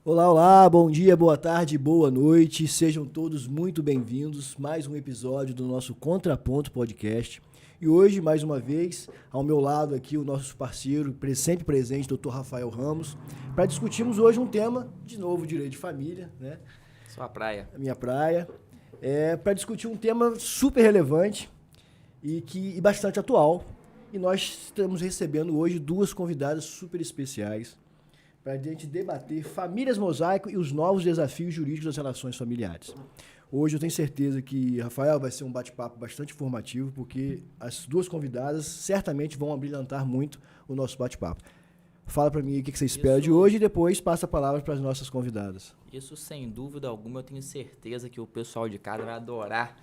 Olá, olá, bom dia, boa tarde, boa noite, sejam todos muito bem-vindos. Mais um episódio do nosso Contraponto Podcast. E hoje, mais uma vez, ao meu lado aqui, o nosso parceiro, sempre presente, Dr. Rafael Ramos, para discutirmos hoje um tema, de novo, direito de família, né? Sua praia. A minha praia. Para discutir um tema super relevante e bastante atual. E nós estamos recebendo hoje duas convidadas super especiais para a gente debater famílias mosaico e os novos desafios jurídicos das relações familiares. Hoje eu tenho certeza que, Rafael, vai ser um bate-papo bastante informativo, porque as duas convidadas certamente vão abrilhantar muito o nosso bate-papo. Fala para mim o que você espera de hoje e depois passa a palavra para as nossas convidadas. Isso, sem dúvida alguma, eu tenho certeza que o pessoal de casa vai adorar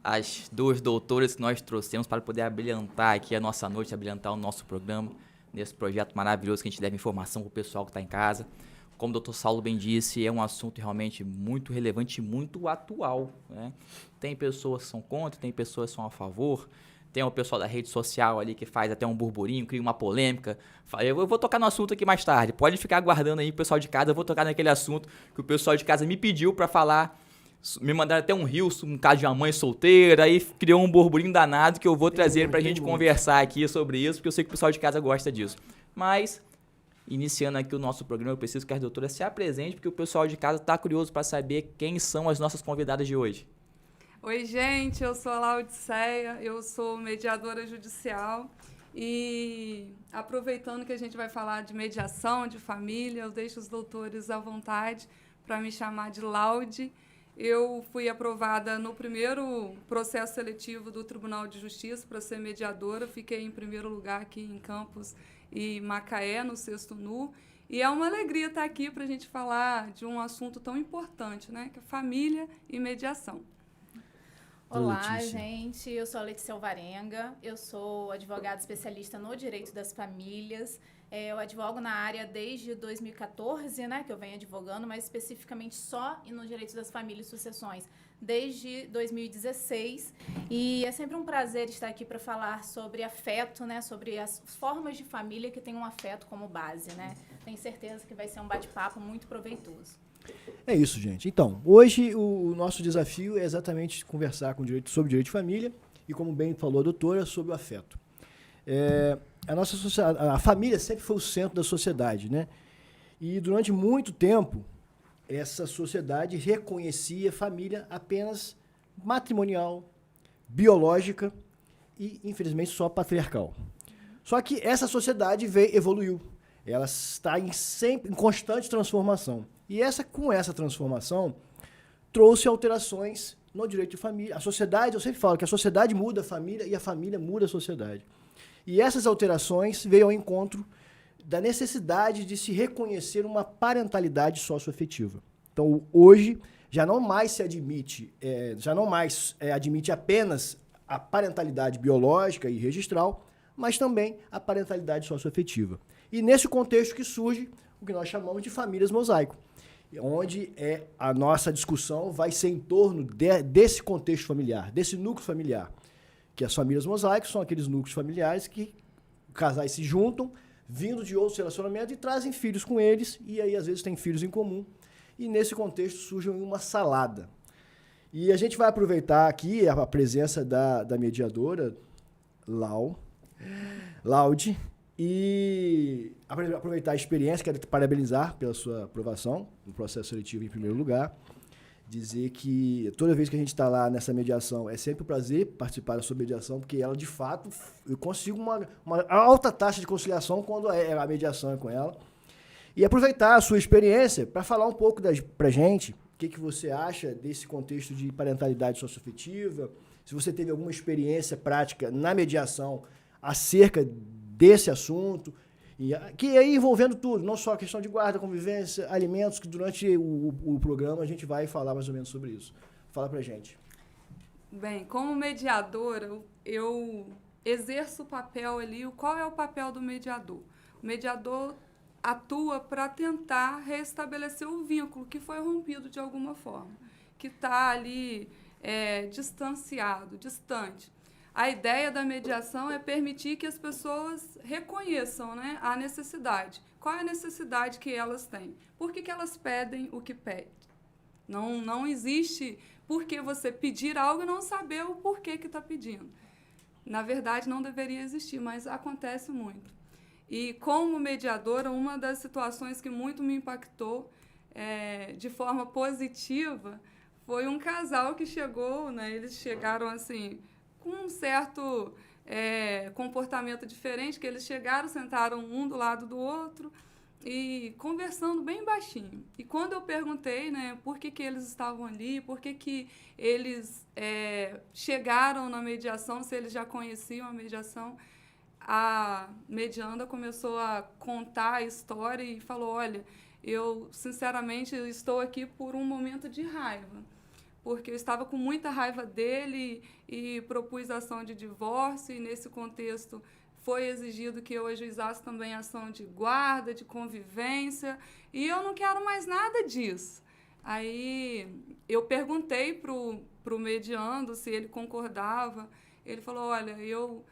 as duas doutoras que nós trouxemos para poder abrilhantar aqui a nossa noite, abrilhantar o nosso programa, nesse projeto maravilhoso que a gente leva informação para o pessoal que está em casa. Como o doutor Saulo bem disse, é um assunto realmente muito relevante e muito atual, né? Tem pessoas que são contra, tem pessoas que são a favor, tem o pessoal da rede social ali que faz até um burburinho, cria uma polêmica. Eu vou tocar no assunto aqui mais tarde, pode ficar aguardando aí o pessoal de casa, eu vou tocar naquele assunto que o pessoal de casa me pediu para falar. Me mandaram até um reels, um caso de uma mãe solteira, aí criou um burburinho danado que eu vou trazer pra gente conversar aqui sobre isso, porque eu sei que o pessoal de casa gosta disso. Mas, iniciando aqui o nosso programa, eu preciso que a doutora se apresente, porque o pessoal de casa tá curioso para saber quem são as nossas convidadas de hoje. Oi, gente, eu sou a Laodiceia, eu sou mediadora judicial e aproveitando que a gente vai falar de mediação, de família, eu deixo os doutores à vontade para me chamar de Laude. Eu fui aprovada no primeiro processo seletivo do Tribunal de Justiça para ser mediadora. Fiquei em primeiro lugar aqui em Campos e Macaé, no sexto NU. E é uma alegria estar aqui para a gente falar de um assunto tão importante, né? Que é família e mediação. Olá, gente. Eu sou a Letícia Alvarenga. Eu sou advogada especialista no direito das famílias. Eu advogo na área desde 2014, né, que eu venho advogando, mas especificamente só no direito das famílias e sucessões, desde 2016. E é sempre um prazer estar aqui para falar sobre afeto, né, sobre as formas de família que tem um afeto como base, né. Tenho certeza que vai ser um bate-papo muito proveitoso. É isso, gente. Então, hoje o nosso desafio é exatamente conversar sobre direito de família e, como bem falou a doutora, sobre o afeto. A família sempre foi o centro da sociedade, né? E durante muito tempo, essa sociedade reconhecia a família apenas matrimonial, biológica e, infelizmente, só patriarcal. Só que essa sociedade evoluiu. Ela está sempre em constante transformação. E com essa transformação, trouxe alterações no direito de família. A sociedade, eu sempre falo que a sociedade muda a família e a família muda a sociedade. E essas alterações veio ao encontro da necessidade de se reconhecer uma parentalidade socioafetiva. Então, hoje, já não mais se admite, admite apenas a parentalidade biológica e registral, mas também a parentalidade socioafetiva. E nesse contexto que surge o que nós chamamos de famílias mosaico, onde a nossa discussão vai ser em torno desse contexto familiar, desse núcleo familiar. Que as famílias mosaicos são aqueles núcleos familiares que casais se juntam, vindo de outros relacionamentos e trazem filhos com eles, e aí às vezes têm filhos em comum. E nesse contexto surge uma salada. E a gente vai aproveitar aqui a presença da mediadora, Laude, e aproveitar a experiência, quero te parabenizar pela sua aprovação no processo seletivo em primeiro lugar. Dizer que toda vez que a gente está lá nessa mediação, é sempre um prazer participar da sua mediação, porque ela, de fato, eu consigo uma alta taxa de conciliação quando a mediação é com ela. E aproveitar a sua experiência para falar um pouco para a gente o que você acha desse contexto de parentalidade socioafetiva, se você teve alguma experiência prática na mediação acerca desse assunto, que aí envolvendo tudo, não só a questão de guarda, convivência, alimentos, que durante o programa a gente vai falar mais ou menos sobre isso. Fala pra gente. Bem, como mediadora, eu exerço o papel ali. Qual é o papel do mediador? O mediador atua para tentar restabelecer o vínculo que foi rompido de alguma forma, que está ali distanciado, distante. a ideia da mediação é permitir que as pessoas reconheçam, né, a necessidade. Qual é a necessidade que elas têm? Por que elas pedem o que pedem? Não existe por que você pedir algo e não saber o porquê que está pedindo. Na verdade, não deveria existir, mas acontece muito. E como mediadora, uma das situações que muito me impactou de forma positiva foi um casal que chegou, né, eles chegaram assim, com um certo comportamento diferente, que eles chegaram, sentaram um do lado do outro e conversando bem baixinho. E quando eu perguntei, né, por que eles estavam ali, por que eles chegaram na mediação, se eles já conheciam a mediação, a medianda começou a contar a história e falou, olha, eu sinceramente estou aqui por um momento de raiva, porque eu estava com muita raiva dele e propus ação de divórcio, e nesse contexto foi exigido que eu ajuizasse também ação de guarda, de convivência, e eu não quero mais nada disso. Aí eu perguntei pro mediando se ele concordava, ele falou, olha, eu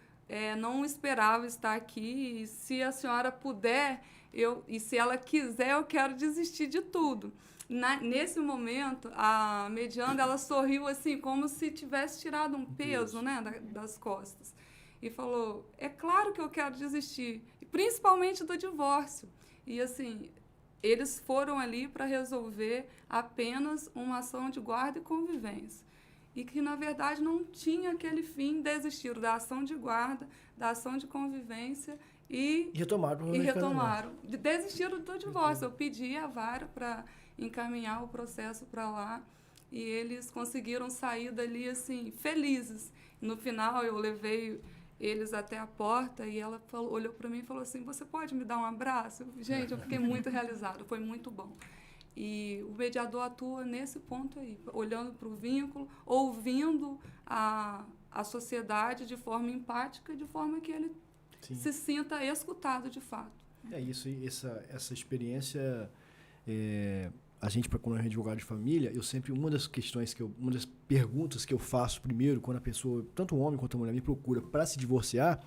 não esperava estar aqui, e se a senhora puder, e se ela quiser, eu quero desistir de tudo. Nesse momento, a medianda, ela sorriu assim, como se tivesse tirado um peso, né, das costas. E falou, é claro que eu quero desistir, principalmente do divórcio. E assim, eles foram ali para resolver apenas uma ação de guarda e convivência. E que, na verdade, não tinha aquele fim, desistiram da ação de guarda, da ação de convivência e retomaram. Desistiram do divórcio. Eu pedi a vara para encaminhar o processo para lá e eles conseguiram sair dali assim, felizes. No final, eu levei eles até a porta e ela olhou para mim e falou assim, você pode me dar um abraço? Gente, eu fiquei muito realizada, foi muito bom. E o mediador atua nesse ponto aí, olhando para o vínculo, ouvindo a sociedade de forma empática, de forma que ele se sinta escutado de fato. É isso, e essa experiência, a gente, quando é advogado de família, eu sempre, uma das perguntas que eu faço primeiro, quando a pessoa, tanto o homem quanto a mulher, me procura para se divorciar,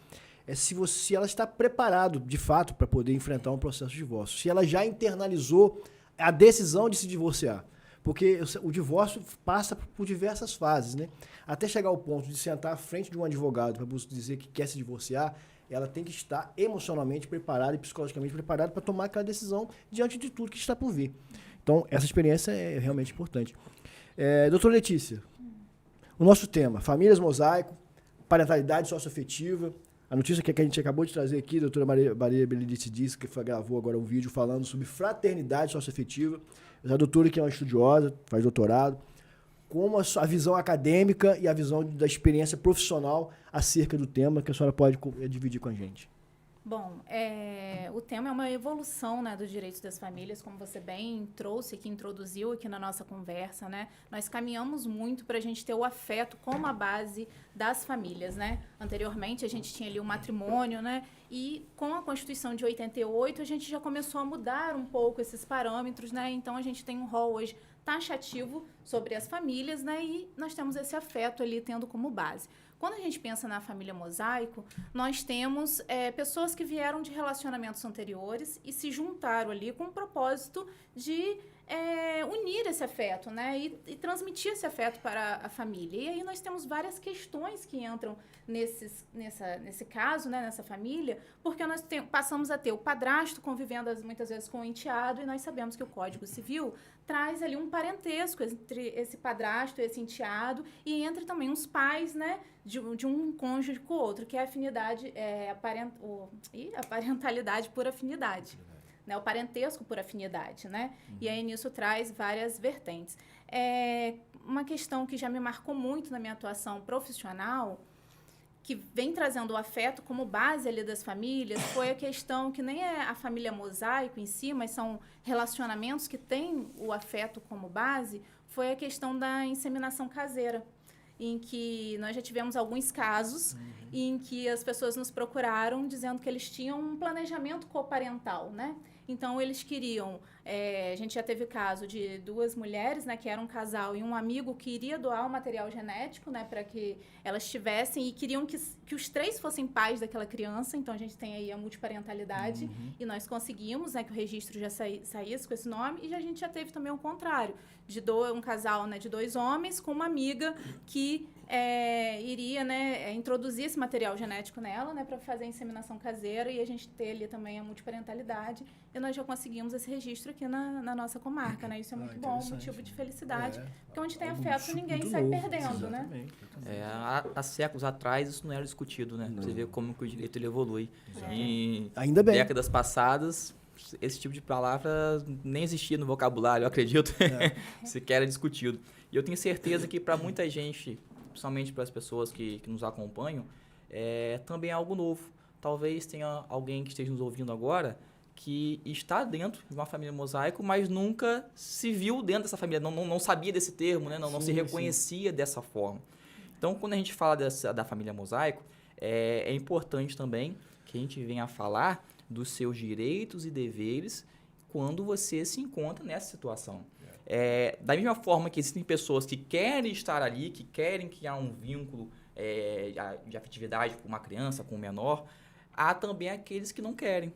é se ela está preparado, de fato, para poder enfrentar um processo de divórcio. Se ela já internalizou a decisão de se divorciar. Porque o divórcio passa por diversas fases, né? Até chegar ao ponto de sentar à frente de um advogado para dizer que quer se divorciar, ela tem que estar emocionalmente preparada e psicologicamente preparada para tomar aquela decisão diante de tudo que está por vir. Então, essa experiência é realmente importante. Doutora Letícia, o nosso tema, famílias mosaico, parentalidade socioafetiva. A notícia que a gente acabou de trazer aqui, a doutora Maria Benedite disse que gravou agora um vídeo falando sobre fraternidade socioafetiva. A doutora que é uma estudiosa, faz doutorado, como a visão acadêmica e a visão da experiência profissional acerca do tema que a senhora pode dividir com a gente. Bom, o tema é uma evolução, né, dos direitos das famílias, como você bem trouxe, que introduziu aqui na nossa conversa, né? Nós caminhamos muito para a gente ter o afeto como a base das famílias, né? Anteriormente, a gente tinha ali o matrimônio, né? E com a Constituição de 88, a gente já começou a mudar um pouco esses parâmetros, né? Então, a gente tem um rol hoje taxativo sobre as famílias, né? E nós temos esse afeto ali tendo como base. Quando a gente pensa na família mosaico, nós temos pessoas que vieram de relacionamentos anteriores e se juntaram ali com o propósito de unir esse afeto, né? E transmitir esse afeto para a família. E aí nós temos várias questões que entram nesse caso, né? Nessa família, porque nós passamos a ter o padrasto convivendo muitas vezes com o enteado, e nós sabemos que o Código Civil traz ali um parentesco entre esse padrasto e esse enteado, e entre também os pais, né, de um cônjuge com o outro, que é a afinidade, a parentalidade por afinidade, né, o parentesco por afinidade, né? E aí nisso traz várias vertentes. Uma questão que já me marcou muito na minha atuação profissional, que vem trazendo o afeto como base ali das famílias, foi a questão que nem é a família mosaico em si, mas são relacionamentos que têm o afeto como base, foi a questão da inseminação caseira, em que nós já tivemos alguns casos em que as pessoas nos procuraram dizendo que eles tinham um planejamento coparental, né? Então, eles queriam... a gente já teve caso de 2 mulheres, né, que eram um casal, e um amigo que iria doar o material genético, né, para que elas tivessem, e queriam que os 3 fossem pais daquela criança. Então, a gente tem aí a multiparentalidade, e nós conseguimos, né, que o registro já saísse com esse nome, e a gente já teve também o contrário, de um casal, né, de 2 homens com uma amiga que iria, né, introduzir esse material genético nela, né, para fazer a inseminação caseira, e a gente ter ali também a multiparentalidade, e nós já conseguimos esse registro aqui na nossa comarca, né? Isso é muito bom, motivo de felicidade, porque onde tem afeto ninguém sai perdendo, né? Há séculos atrás isso não era discutido, né? Você vê como que o direito ele evolui. Em Ainda bem. décadas passadas, esse tipo de palavra nem existia no vocabulário, eu acredito, sequer era discutido. E eu tenho certeza que para muita gente, principalmente para as pessoas que nos acompanham, também é algo novo. Talvez tenha alguém que esteja nos ouvindo agora que está dentro de uma família mosaico, mas nunca se viu dentro dessa família, não sabia desse termo, né? Não se reconhecia dessa forma. Então, quando a gente fala da família mosaico, é importante também que a gente venha falar dos seus direitos e deveres quando você se encontra nessa situação. Da mesma forma que existem pessoas que querem estar ali, que querem criar um vínculo de afetividade com uma criança, com um menor, há também aqueles que não querem.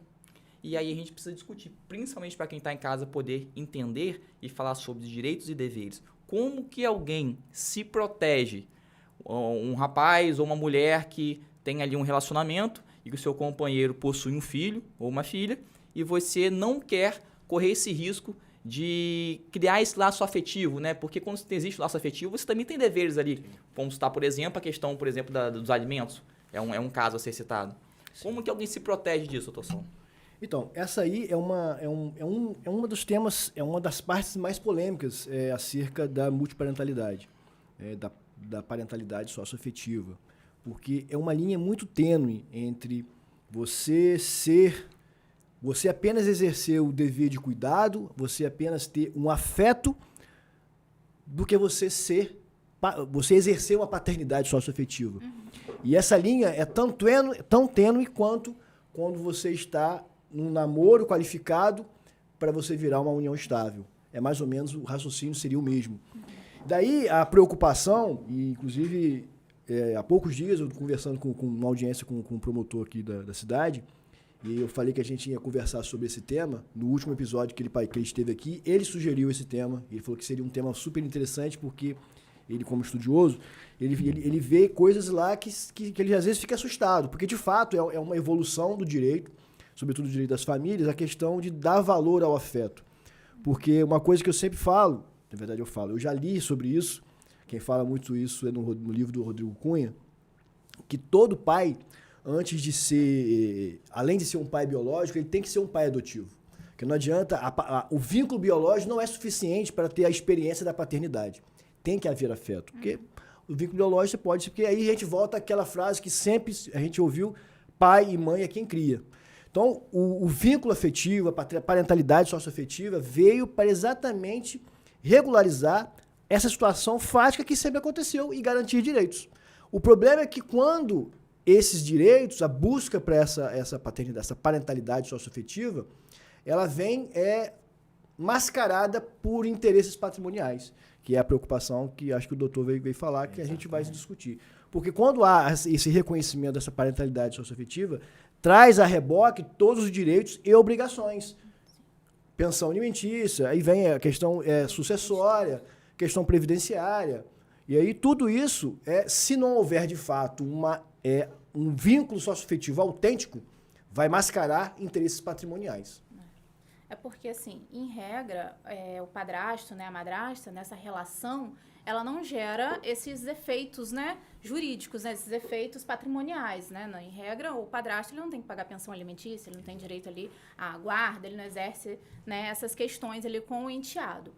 E aí a gente precisa discutir, principalmente para quem está em casa, poder entender e falar sobre os direitos e deveres. Como que alguém se protege? Um rapaz ou uma mulher que tem ali um relacionamento e que o seu companheiro possui um filho ou uma filha e você não quer correr esse risco de criar esse laço afetivo, né? Porque quando existe laço afetivo, você também tem deveres ali. Vamos citar, por exemplo, a questão, por exemplo, dos alimentos. É um caso a ser citado. Como que alguém se protege disso, Toção? Então, essa aí é uma dos temas, é uma das partes mais polêmicas acerca da multiparentalidade, da parentalidade socioafetiva, porque é uma linha muito tênue entre você apenas exercer o dever de cuidado, você apenas ter um afeto, do que você exercer uma paternidade socioafetiva. E essa linha é tão tênue quanto quando você está num namoro qualificado para você virar uma união estável. É mais ou menos, o raciocínio seria o mesmo. Daí a preocupação, e inclusive há poucos dias eu conversando com uma audiência com um promotor aqui da cidade, e eu falei que a gente ia conversar sobre esse tema. No último episódio que ele esteve aqui, ele sugeriu esse tema, ele falou que seria um tema super interessante, porque ele, como estudioso, ele vê coisas lá que ele às vezes fica assustado, porque de fato é uma evolução do direito, sobretudo o direito das famílias, a questão de dar valor ao afeto. Porque uma coisa que eu sempre falo, na verdade eu já li sobre isso, quem fala muito isso é no livro do Rodrigo Cunha, que todo pai, antes de ser, além de ser um pai biológico, ele tem que ser um pai adotivo. Porque não adianta, o vínculo biológico não é suficiente para ter a experiência da paternidade. Tem que haver afeto. Porque o vínculo biológico pode ser, porque aí a gente volta àquela frase que sempre a gente ouviu, pai e mãe é quem cria. Então, o vínculo afetivo, a parentalidade socioafetiva veio para exatamente regularizar essa situação fática que sempre aconteceu e garantir direitos. O problema é que quando esses direitos, a busca para essa paternidade, essa parentalidade socioafetiva, ela vem mascarada por interesses patrimoniais, que é a preocupação que acho que o doutor veio falar, que a gente vai discutir. Porque quando há esse reconhecimento dessa parentalidade socioafetiva, traz a reboque todos os direitos e obrigações. Pensão alimentícia, aí vem a questão sucessória, questão previdenciária. E aí tudo isso, se não houver de fato um vínculo socioafetivo autêntico, vai mascarar interesses patrimoniais. É porque, assim, em regra, o padrasto, né, a madrasta, nessa relação, ela não gera esses efeitos, né, jurídicos, né, esses efeitos patrimoniais, né? Em regra, o padrasto ele não tem que pagar pensão alimentícia, ele não tem direito ali à guarda, ele não exerce, né, essas questões ali com o enteado.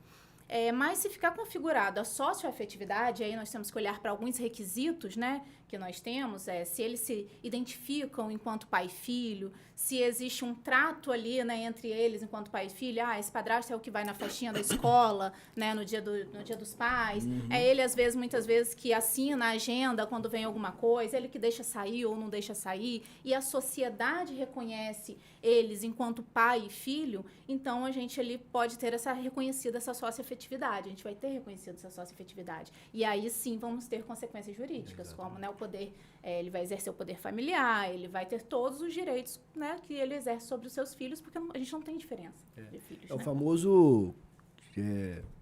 Mas se ficar configurado a socioafetividade, aí nós temos que olhar para alguns requisitos, né, que nós temos, se eles se identificam enquanto pai e filho, se existe um trato ali, né, entre eles enquanto pai e filho, esse padrasto é o que vai na festinha da escola, né, no dia dos pais, é ele, muitas vezes, que assina a agenda quando vem alguma coisa, ele que deixa sair ou não deixa sair, e a sociedade reconhece eles enquanto pai e filho, então a gente ali pode ter reconhecida essa socioafetividade, a gente vai ter reconhecido essa socioafetividade. E aí sim vamos ter consequências jurídicas, como, né, o poder, ele vai exercer o poder familiar, ele vai ter todos os direitos, né, que ele exerce sobre os seus filhos, porque a gente não tem diferença de filhos. É o né? famoso,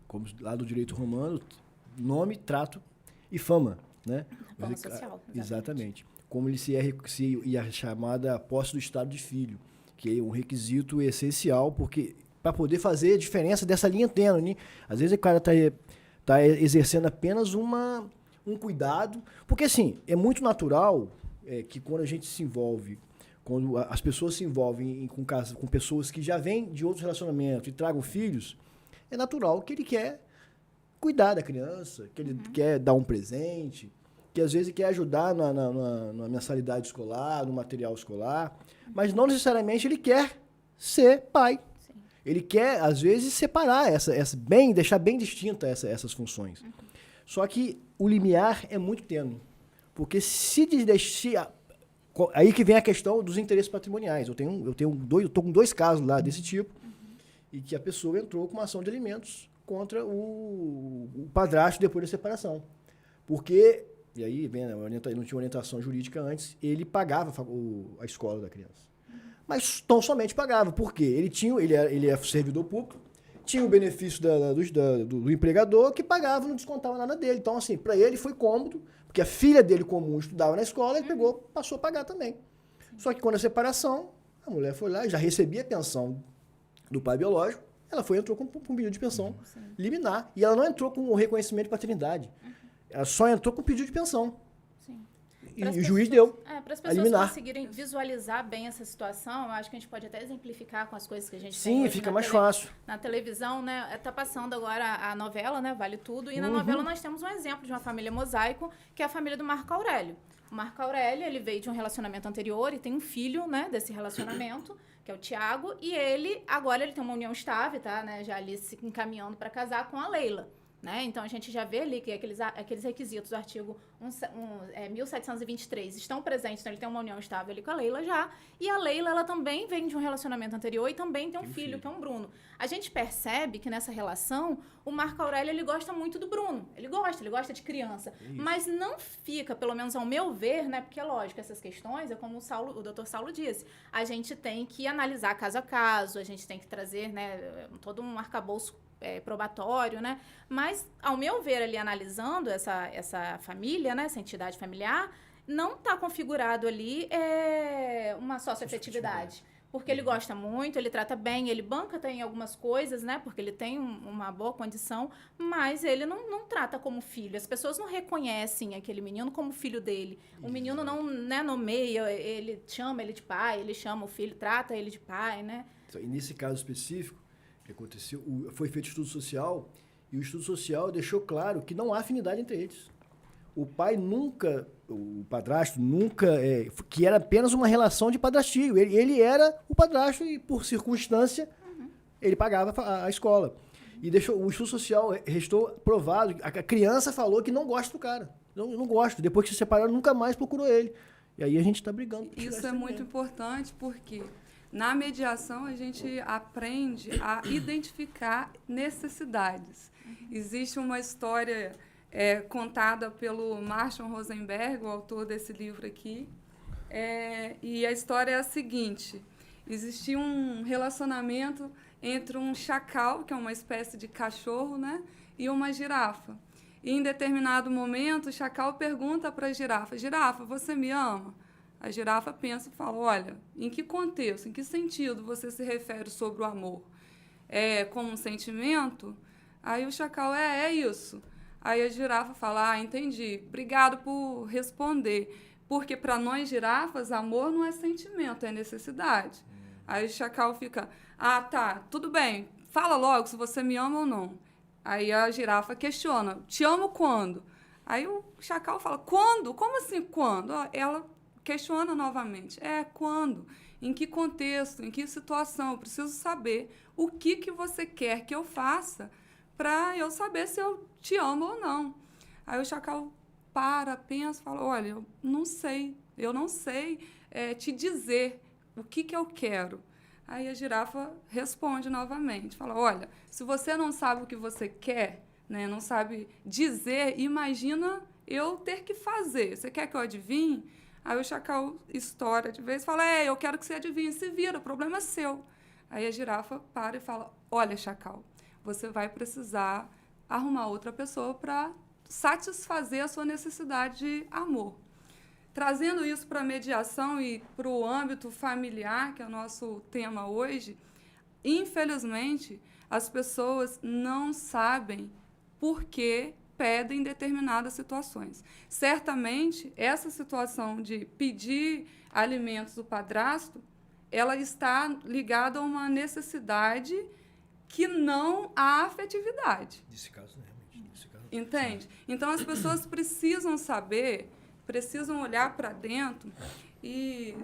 como lá do direito romano, nome, trato e fama, né? Fama social. Exatamente. Como ele se ia chamada posse do estado de filho, que é um requisito essencial, porque para poder fazer a diferença dessa linha tênue, às vezes o cara tá exercendo apenas um cuidado, porque assim, é muito natural que quando a gente se envolve, quando as pessoas se envolvem com pessoas que já vêm de outros relacionamentos e tragam filhos, é natural que ele quer cuidar da criança, que ele quer dar um presente, que às vezes quer ajudar na mensalidade escolar, no material escolar, mas não necessariamente ele quer ser pai. Sim. Ele quer, às vezes, separar deixar bem distinta essas funções. Só que o limiar é muito tênue, porque aí que vem a questão dos interesses patrimoniais. Eu tô com 2 casos lá desse tipo, e que a pessoa entrou com uma ação de alimentos contra o padrasto depois da separação. Porque, e aí não tinha orientação jurídica antes, ele pagava a escola da criança. Mas tão somente pagava. Por quê? Ele é servidor público, tinha o benefício do empregador que pagava, não descontava nada dele. Então, assim, para ele foi cômodo, porque a filha dele comum estudava na escola, ele passou a pagar também. Só que quando a separação, a mulher foi lá e já recebia a pensão do pai biológico, ela entrou com um pedido de pensão liminar. E ela não entrou com o reconhecimento de paternidade. Ela só entrou com o pedido de pensão. Sim. E o juiz deu. Para as pessoas conseguirem visualizar bem essa situação, eu acho que a gente pode até exemplificar com as coisas que a gente tem hoje fica mais fácil. Na televisão, né? Tá passando agora a novela, né? Vale Tudo. E na novela nós temos um exemplo de uma família mosaico, que é a família do Marco Aurélio. O Marco Aurélio, ele veio de um relacionamento anterior e tem um filho, né, desse relacionamento, que é o Tiago, e agora ele tem uma união estável, tá, né, já ali se encaminhando para casar com a Leila, né? Então a gente já vê ali que aqueles requisitos do artigo 1723 estão presentes, então ele tem uma união estável ali com a Leila já, e a Leila, ela também vem de um relacionamento anterior e também tem um filho, que é um Bruno. A gente percebe que nessa relação, o Marco Aurélio, ele gosta muito do Bruno, ele gosta de criança, mas não fica, pelo menos ao meu ver, né, porque é lógico, essas questões, é como o doutor Saulo disse, a gente tem que analisar caso a caso, a gente tem que trazer, né, todo um arcabouço probatório, né? Mas, ao meu ver, ali analisando essa família, né? Essa entidade familiar, não está configurado ali uma socioafetividade. Porque ele gosta muito, ele trata bem, ele banca em algumas coisas, né? Porque ele tem uma boa condição, mas ele não trata como filho. As pessoas não reconhecem aquele menino como filho dele. O menino não, né, nomeia, ele chama ele de pai, ele chama o filho, trata ele de pai, né? E nesse caso específico, que aconteceu, foi feito estudo social, e o estudo social deixou claro que não há afinidade entre eles. O padrasto nunca, que era apenas uma relação de padrastio. Ele era o padrasto e, por circunstância, ele pagava a escola. E o estudo social restou provado. A criança falou que não gosta do cara. Não gosto. Depois que se separaram, nunca mais procurou ele. E aí a gente está brigando. Isso é muito importante porque na mediação a gente aprende a identificar necessidades. Existe uma história contada pelo Marshall Rosenberg, o autor desse livro aqui, e a história é a seguinte: existia um relacionamento entre um chacal, que é uma espécie de cachorro, né, e uma girafa. E em determinado momento o chacal pergunta para a girafa: "Girafa, você me ama?" A girafa pensa e fala: "Olha, em que contexto, em que sentido você se refere sobre o amor? É como um sentimento?" Aí o chacal: é isso." Aí a girafa fala: "Ah, entendi. Obrigado por responder. Porque para nós girafas, amor não é sentimento, é necessidade." Aí o chacal fica: "Ah, tá, tudo bem. Fala logo se você me ama ou não." Aí a girafa questiona: "Te amo quando?" Aí o chacal fala: "Quando? Como assim quando?" Ela questiona novamente: quando? Em que contexto? Em que situação? Eu preciso saber o que você quer que eu faça para eu saber se eu te amo ou não." Aí o chacal pensa, fala: "Olha, eu não sei te dizer o que eu quero? Aí a girafa responde novamente, fala, olha, se você não sabe o que você quer, né, não sabe dizer, imagina eu ter que fazer. Você quer que eu adivinhe? Aí o chacal estoura de vez e fala, eu quero que você adivinhe, se vira, o problema é seu. Aí a girafa para e fala, olha, chacal, você vai precisar arrumar outra pessoa para satisfazer a sua necessidade de amor. Trazendo isso para a mediação e para o âmbito familiar, que é o nosso tema hoje, infelizmente, as pessoas não sabem por que pedem determinadas situações. Certamente, essa situação de pedir alimentos do padrasto, ela está ligada a uma necessidade que não há afetividade. Nesse caso, realmente. Nesse caso, entende? Sim. Então, as pessoas precisam saber, precisam olhar para dentro e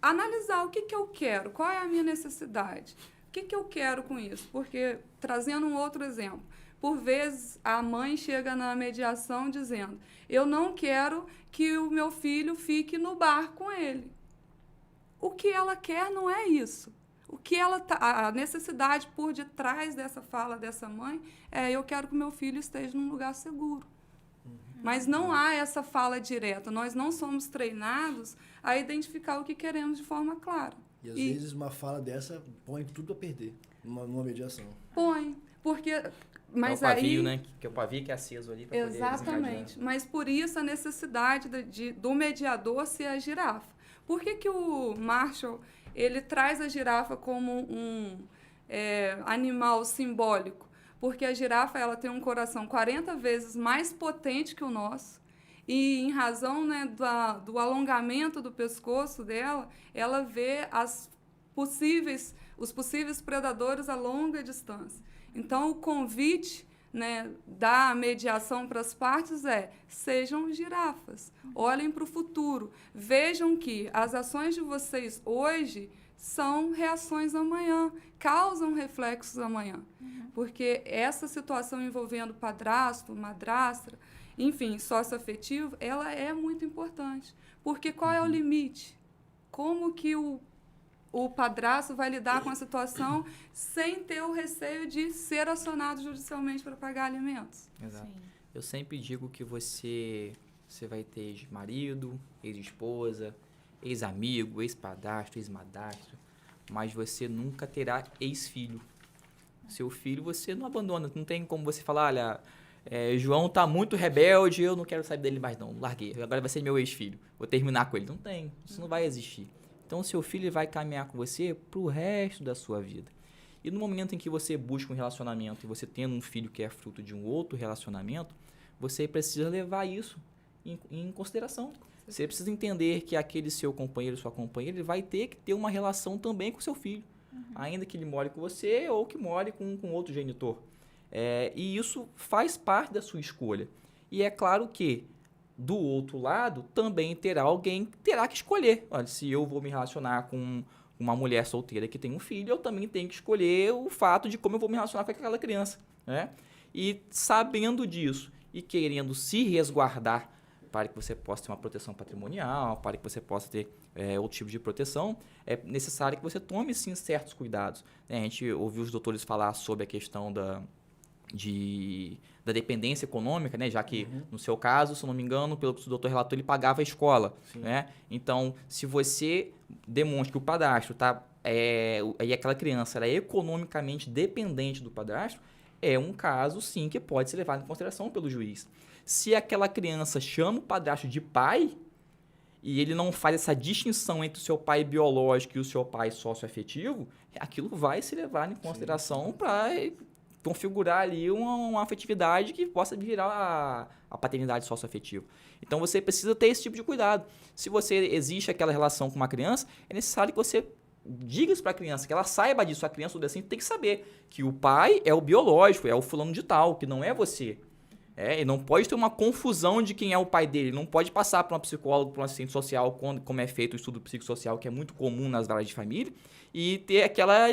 analisar o que eu quero, qual é a minha necessidade, o que eu quero com isso. Porque, trazendo um outro exemplo, por vezes a mãe chega na mediação dizendo, eu não quero que o meu filho fique no bar com ele. O que ela quer não é isso. O que a necessidade por detrás dessa fala dessa mãe é eu quero que o meu filho esteja num lugar seguro. Mas não há essa fala direta. Nós não somos treinados a identificar o que queremos de forma clara. E às vezes uma fala dessa põe tudo a perder numa mediação. Põe, porque... Mas é o pavio, aí, né? Que é o pavio que é aceso ali para poder exatamente. Mas por isso a necessidade do mediador ser a girafa. Por que o Marshall ele traz a girafa como um animal simbólico? Porque a girafa ela tem um coração 40 vezes mais potente que o nosso e, em razão, né, do alongamento do pescoço dela, ela vê os possíveis predadores a longa distância. Então, o convite, né, da mediação para as partes sejam girafas, olhem para o futuro, vejam que as ações de vocês hoje são reações amanhã, causam reflexos amanhã. Porque essa situação envolvendo padrasto, madrastra, enfim, sócio-afetivo, ela é muito importante. Porque qual é o limite? Como que o padrasto vai lidar com a situação sem ter o receio de ser acionado judicialmente para pagar alimentos? Exato. Sim. Eu sempre digo que você vai ter ex-marido, ex-esposa, ex-amigo, ex-padrasto, ex-madrasta, mas você nunca terá ex-filho. Seu filho você não abandona, não tem como você falar, olha, João tá muito rebelde, eu não quero saber dele mais não, larguei, agora vai ser meu ex-filho, vou terminar com ele. Não tem, isso não vai existir. Então, seu filho vai caminhar com você pro resto da sua vida. E no momento em que você busca um relacionamento e você tendo um filho que é fruto de um outro relacionamento, você precisa levar isso em consideração. Você precisa entender que aquele seu companheiro, sua companheira, ele vai ter que ter uma relação também com seu filho. Ainda que ele more com você ou que more com outro genitor. E isso faz parte da sua escolha. E é claro que, do outro lado, também alguém que terá que escolher. Olha, se eu vou me relacionar com uma mulher solteira que tem um filho, eu também tenho que escolher o fato de como eu vou me relacionar com aquela criança. Né? E sabendo disso e querendo se resguardar para que você possa ter uma proteção patrimonial, para que você possa ter outro tipo de proteção, é necessário que você tome, sim, certos cuidados. A gente ouviu os doutores falar sobre a questão da dependência econômica, né? Já que, no seu caso, se eu não me engano, pelo que o doutor relatou, ele pagava a escola. Né? Então, se você demonstra que o padrasto e aquela criança era economicamente dependente do padrasto, é um caso, sim, que pode ser levado em consideração pelo juiz. Se aquela criança chama o padrasto de pai e ele não faz essa distinção entre o seu pai biológico e o seu pai socioafetivo, aquilo vai se levar em consideração para configurar ali uma afetividade que possa virar a paternidade socioafetiva. Então, você precisa ter esse tipo de cuidado. Se existe aquela relação com uma criança, é necessário que você diga isso para a criança, que ela saiba disso. A criança, o adolescente, tem que saber que o pai é o biológico, é o fulano de tal, que não é você. E não pode ter uma confusão de quem é o pai dele. Não pode passar para um psicólogo, para um assistente social, como é feito o estudo psicossocial, que é muito comum nas varas de família, e ter aquela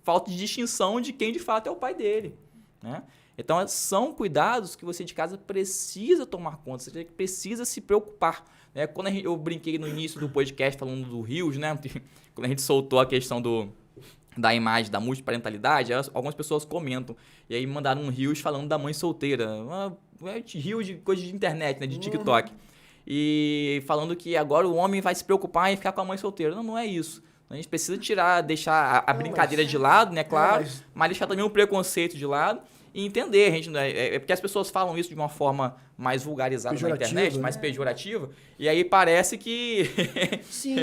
falta de distinção de quem de fato é o pai dele. Né? Então, são cuidados que você de casa precisa tomar conta, você precisa se preocupar. Né? Quando eu brinquei no início do podcast falando do Rios, né? Quando a gente soltou a questão da imagem da multiparentalidade, algumas pessoas comentam. E aí mandaram um Rios falando da mãe solteira. Rios de coisa de internet, né? De TikTok. E falando que agora o homem vai se preocupar em ficar com a mãe solteira. Não é isso. A gente precisa deixar a brincadeira de lado, né? Claro, mas deixar também o preconceito de lado e entender. A gente, é porque as pessoas falam isso de uma forma mais vulgarizada na internet, mais pejorativa, e aí parece que, sim.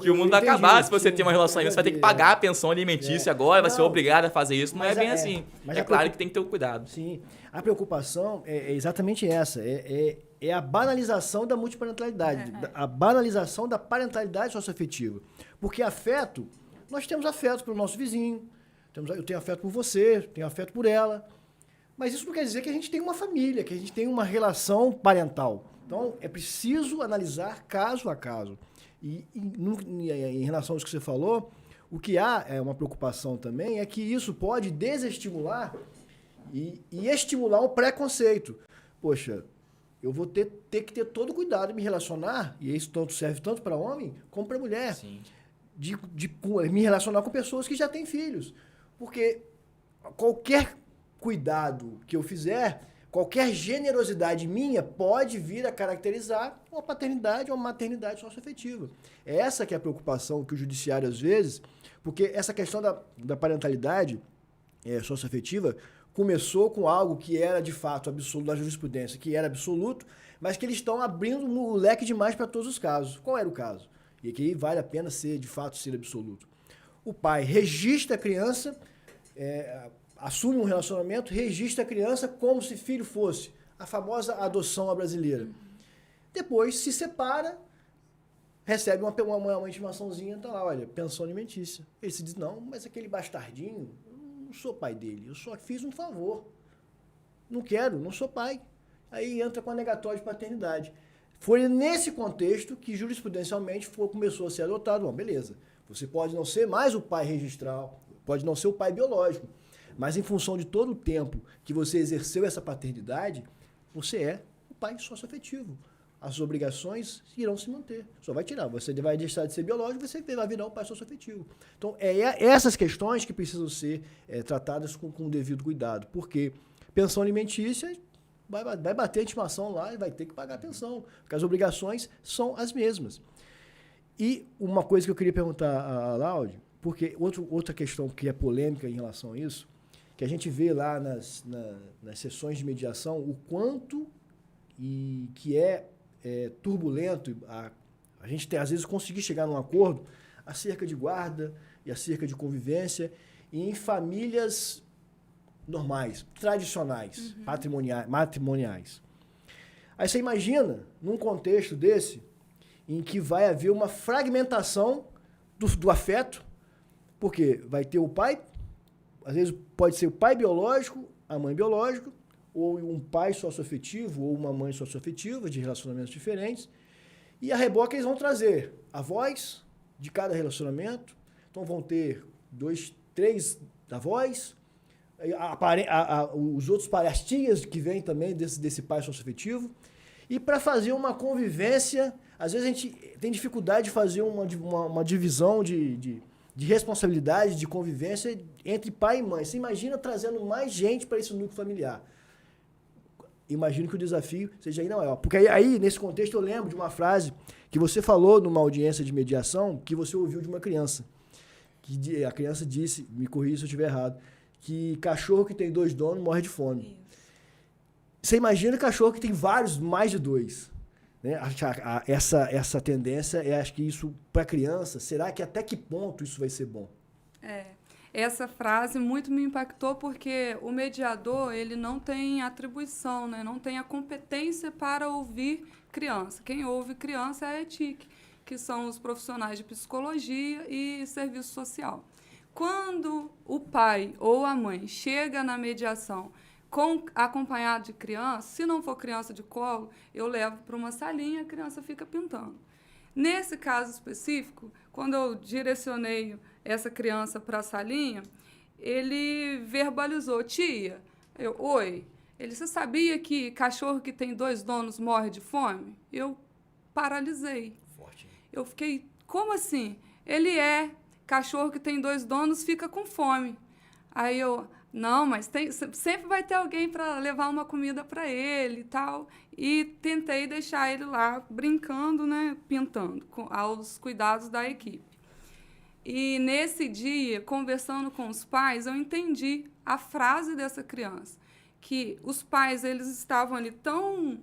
Que o mundo vai acabar se você ter uma relação aí. Você vai ter que pagar a pensão alimentícia agora, vai ser obrigado a fazer isso. Não é bem assim. Mas é claro que tem que ter o cuidado. Sim. A preocupação é exatamente essa. É a banalização da multiparentalidade, a banalização da parentalidade socioafetiva. Porque afeto, nós temos afeto pelo nosso vizinho, eu tenho afeto por você, tenho afeto por ela, mas isso não quer dizer que a gente tem uma família, que a gente tem uma relação parental. Então, é preciso analisar caso a caso. E em relação a isso que você falou, o que há uma preocupação também é que isso pode desestimular e estimular o preconceito. Poxa, eu vou ter que ter todo cuidado em me relacionar, e isso serve tanto para homem como para mulher, de me relacionar com pessoas que já têm filhos. Porque qualquer cuidado que eu fizer, qualquer generosidade minha pode vir a caracterizar uma paternidade ou uma maternidade socioafetiva. É essa que é a preocupação que o judiciário, às vezes, porque essa questão da parentalidade socioafetiva começou com algo que era, de fato, absoluto da jurisprudência, que era absoluto, mas que eles estão abrindo o leque demais para todos os casos. Qual era o caso? E aqui vale a pena de fato, ser absoluto. O pai registra a criança, assume um relacionamento, registra a criança como se filho fosse. A famosa adoção à brasileira. Depois se separa, recebe uma intimaçãozinha, tá lá, olha, pensão alimentícia. Ele se diz, não, mas aquele bastardinho, eu não sou pai dele, eu só fiz um favor. Não quero, não sou pai. Aí entra com a negatória de paternidade. Foi nesse contexto que jurisprudencialmente começou a ser adotado. Bom, beleza, você pode não ser mais o pai registral, pode não ser o pai biológico, mas em função de todo o tempo que você exerceu essa paternidade, você é o pai socioafetivo. As obrigações irão se manter. Só vai tirar. Você vai deixar de ser biológico, você vai virar o pai socioafetivo. Então, essas questões que precisam ser tratadas com o devido cuidado. Porque pensão alimentícia vai bater a intimação lá e vai ter que pagar a pensão. Porque as obrigações são as mesmas. E uma coisa que eu queria perguntar a Laudi, porque outra questão que é polêmica em relação a isso, que a gente vê lá nas sessões de mediação, o quanto que é turbulento a gente às vezes conseguir chegar num acordo acerca de guarda e acerca de convivência em famílias normais, tradicionais, matrimoniais. Aí você imagina, num contexto desse, em que vai haver uma fragmentação do afeto, porque vai ter o pai, às vezes pode ser o pai biológico, a mãe biológica, ou um pai socioafetivo, ou uma mãe socioafetiva, de relacionamentos diferentes, e a reboque eles vão trazer avós de cada relacionamento, então vão ter 2, 3 avós, os outros as tias que vêm também desse pai socioafetivo, e para fazer uma convivência, às vezes a gente tem dificuldade de fazer uma divisão de responsabilidade, de convivência entre pai e mãe. Você imagina trazendo mais gente para esse núcleo familiar. Imagino que o desafio seja ainda maior. Porque aí, nesse contexto, eu lembro de uma frase que você falou numa audiência de mediação que você ouviu de uma criança. Que a criança disse, me corrija se eu estiver errado, que cachorro que tem 2 donos morre de fome. Isso. Você imagina cachorro que tem mais de 2. Né? Essa tendência, acho que isso, para a criança, será que até que ponto isso vai ser bom? Essa frase muito me impactou porque o mediador ele não tem atribuição, né? Não tem a competência para ouvir criança. Quem ouve criança é a ETIC, que são os profissionais de psicologia e serviço social. Quando o pai ou a mãe chega na mediação acompanhado de criança, se não for criança de colo, eu levo para uma salinha, a criança fica pintando. Nesse caso específico, quando eu direcionei essa criança para a salinha, ele verbalizou, tia, Oi. Ele, você sabia que cachorro que tem 2 donos morre de fome? Eu paralisei. Forte. Eu fiquei, como assim? Ele cachorro que tem 2 donos fica com fome. Aí eu, não, mas sempre vai ter alguém para levar uma comida para ele e tal. E tentei deixar ele lá brincando, né, pintando, aos cuidados da equipe. E nesse dia, conversando com os pais, eu entendi a frase dessa criança, que os pais eles estavam ali tão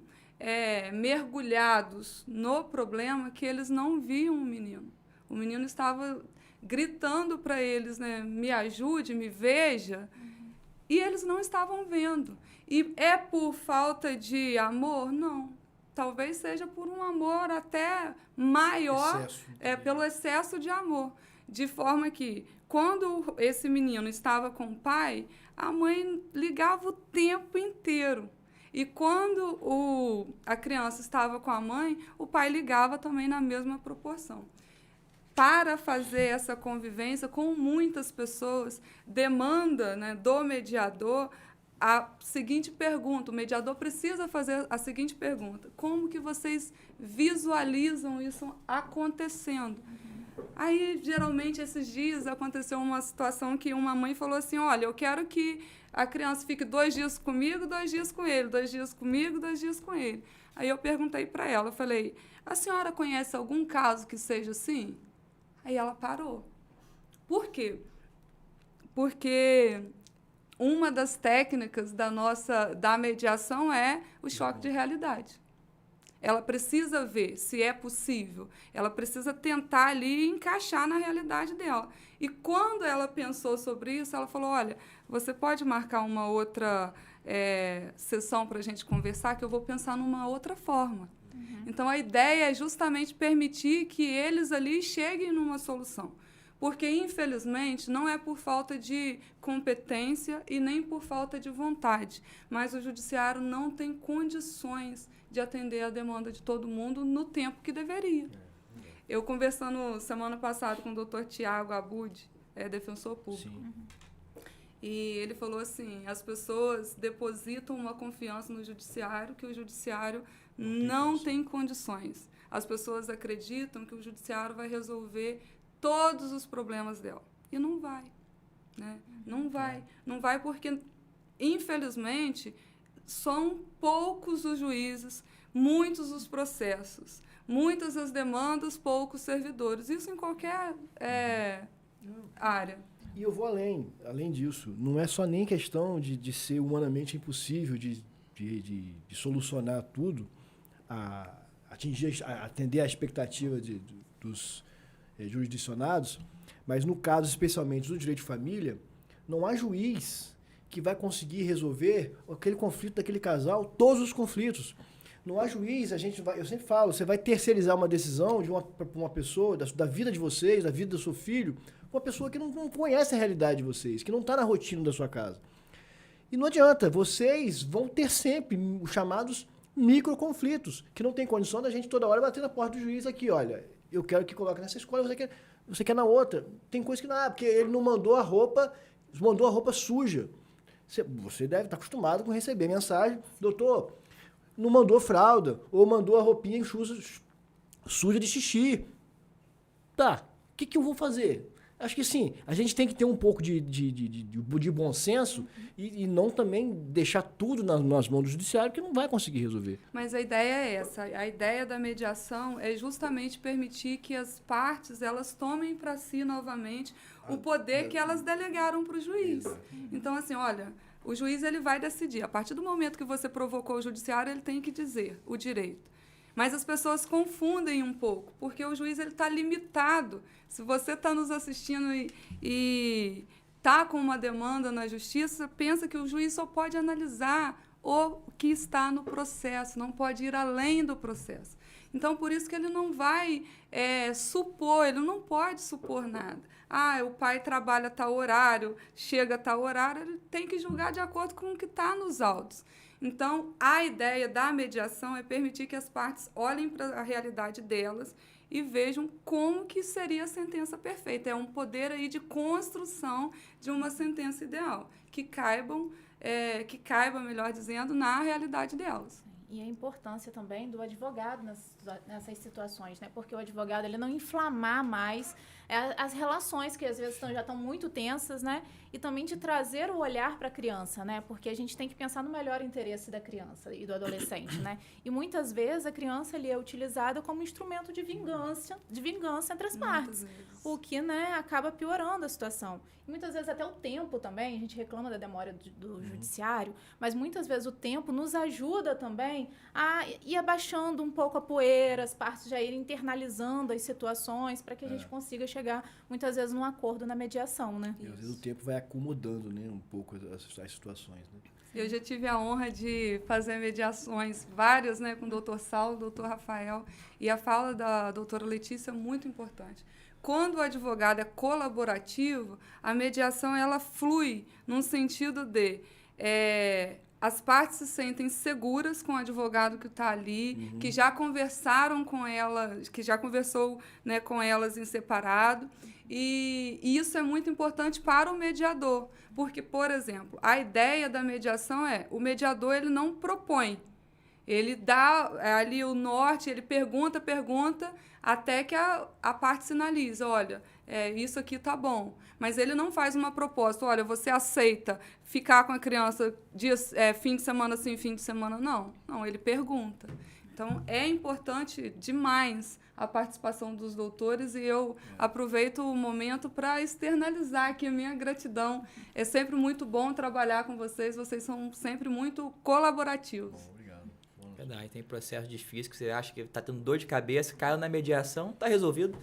mergulhados no problema que eles não viam o menino. O menino estava gritando para eles, né, me ajude, me veja, e eles não estavam vendo. E é por falta de amor? Não. Talvez seja por um amor até maior, pelo excesso de amor. De forma que, quando esse menino estava com o pai, a mãe ligava o tempo inteiro. E quando a criança estava com a mãe, o pai ligava também na mesma proporção. Para fazer essa convivência com muitas pessoas, demanda, né, do mediador a seguinte pergunta. O mediador precisa fazer a seguinte pergunta: como que vocês visualizam isso acontecendo? Aí, geralmente, esses dias aconteceu uma situação que uma mãe falou assim: olha, eu quero que a criança fique 2 dias comigo, 2 dias com ele, 2 dias comigo, 2 dias com ele. Aí eu perguntei para ela, eu falei: a senhora conhece algum caso que seja assim? Aí ela parou. Por quê? Porque uma das técnicas da mediação é o choque de realidade. Ela precisa ver se é possível. Ela precisa tentar ali encaixar na realidade dela. E quando ela pensou sobre isso, ela falou: olha, você pode marcar uma outra sessão para a gente conversar, que eu vou pensar numa outra forma. Então, a ideia é justamente permitir que eles ali cheguem numa solução. Porque, infelizmente, não é por falta de competência e nem por falta de vontade, mas o judiciário não tem condições de atender a demanda de todo mundo no tempo que deveria. Eu, conversando semana passada com o Dr. Tiago Abud, defensor público, e ele falou assim: as pessoas depositam uma confiança no judiciário que o judiciário não tem condições. As pessoas acreditam que o judiciário vai resolver todos os problemas dela. E não vai. Né? Não vai. Não vai porque, infelizmente, são poucos os juízes, muitos os processos, muitas as demandas, poucos servidores. Isso em qualquer área. E eu vou além disso. Não é só nem questão de ser humanamente impossível de solucionar tudo, atender a expectativa dos jurisdicionados, mas no caso especialmente do direito de família, não há juiz que vai conseguir resolver aquele conflito daquele casal, todos os conflitos. Não há juiz, eu sempre falo, você vai terceirizar uma decisão para uma pessoa, da vida de vocês, da vida do seu filho, uma pessoa que não conhece a realidade de vocês, que não está na rotina da sua casa. E não adianta, vocês vão ter sempre os chamados microconflitos, que não tem condição da gente toda hora bater na porta do juiz aqui: olha, eu quero que coloque nessa escola, você quer na outra. Tem coisa que não, porque ele não mandou a roupa suja. Você deve estar acostumado com receber mensagem: doutor, não mandou fralda, ou mandou a roupinha suja de xixi. Tá, o que eu vou fazer? Acho que sim, a gente tem que ter um pouco de bom senso e não também deixar tudo nas mãos do judiciário, que não vai conseguir resolver. Mas a ideia é essa. A ideia da mediação é justamente permitir que as partes elas tomem para si novamente o poder que elas delegaram para o juiz. Então, assim, olha, o juiz ele vai decidir. A partir do momento que você provocou o judiciário, ele tem que dizer o direito. Mas as pessoas confundem um pouco, porque o juiz está limitado. Se você está nos assistindo e está com uma demanda na justiça, pensa que o juiz só pode analisar o que está no processo, não pode ir além do processo. Então, por isso que ele não vai supor, ele não pode supor nada. O pai trabalha a tal horário, chega a tal horário, ele tem que julgar de acordo com o que está nos autos. Então, a ideia da mediação é permitir que as partes olhem para a realidade delas e vejam como que seria a sentença perfeita. É um poder aí de construção de uma sentença ideal, que caibam que caiba, melhor dizendo, na realidade delas. E a importância também do advogado nessas situações, né? Porque o advogado, ele não inflamar mais as relações que às vezes já estão muito tensas, né? E também de trazer o olhar para a criança, né? Porque a gente tem que pensar no melhor interesse da criança e do adolescente, né? E muitas vezes a criança ali é utilizada como instrumento de vingança entre as partes. O que, né, acaba piorando a situação. E muitas vezes até o tempo também, a gente reclama da demora do judiciário, mas muitas vezes o tempo nos ajuda também a ir abaixando um pouco a poeira, as partes já irem internalizando as situações para que a gente consiga chegar, muitas vezes, num acordo na mediação, né? E às vezes o tempo vai acomodando, né, um pouco as situações, né? Eu já tive a honra de fazer mediações várias, né, com o doutor Saulo, doutor Rafael, e a fala da doutora Letícia é muito importante. Quando o advogado é colaborativo, a mediação ela flui num sentido de as partes se sentem seguras com o advogado que está ali, que já conversaram com elas, que já conversou, né, com elas em separado. E isso é muito importante para o mediador, porque, por exemplo, a ideia da mediação o mediador ele não propõe, ele dá ali o norte, ele pergunta, até que a parte sinaliza, olha, isso aqui tá bom. Mas ele não faz uma proposta, olha, você aceita ficar com a criança fim de semana sim, fim de semana não? Não, ele pergunta. Então, é importante demais a participação dos doutores e eu aproveito o momento para externalizar aqui a minha gratidão. É sempre muito bom trabalhar com vocês são sempre muito colaborativos. Bom, obrigado. Verdade, tem processo difícil que você acha que está tendo dor de cabeça, caiu na mediação, está resolvido.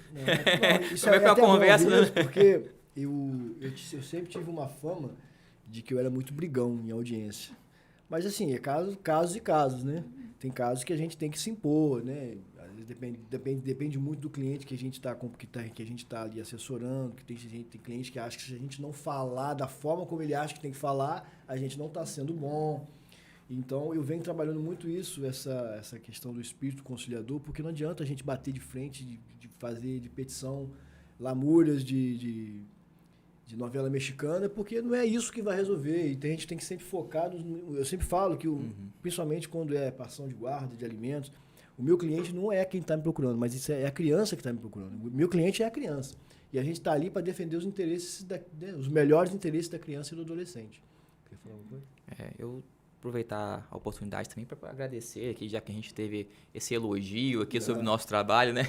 Isso Como é que é uma conversa, né? Porque eu sempre tive uma fama de que eu era muito brigão em audiência. Mas assim, é casos e casos, né? Tem casos que a gente tem que se impor, né? Às vezes depende muito do cliente que a gente está ali assessorando, que tem cliente que acha que se a gente não falar da forma como ele acha que tem que falar, a gente não está sendo bom. Então, eu venho trabalhando muito essa questão do espírito conciliador, porque não adianta a gente bater de frente, de fazer de petição lamúrias de novela mexicana, porque não é isso que vai resolver. E a gente tem que sempre focar eu sempre falo que, principalmente quando é passão de guarda, de alimentos, o meu cliente não é quem está me procurando, mas isso é a criança que está me procurando. O meu cliente é a criança. E a gente está ali para defender os interesses, os melhores interesses da criança e do adolescente. Quer falar alguma coisa? Eu aproveitar a oportunidade também para agradecer aqui, já que a gente teve esse elogio aqui sobre o nosso trabalho, né?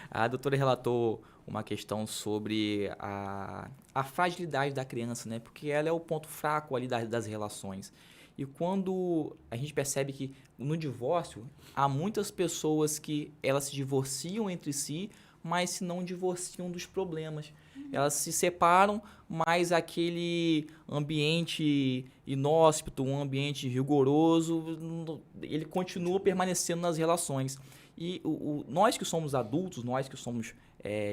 A doutora relatou uma questão sobre a fragilidade da criança, né? Porque ela é o ponto fraco ali das relações. E quando a gente percebe que no divórcio há muitas pessoas que elas se divorciam entre si, mas se não divorciam dos problemas. Elas se separam, mas aquele ambiente inóspito, um ambiente rigoroso, ele continua permanecendo nas relações. E nós que somos adultos, nós que somos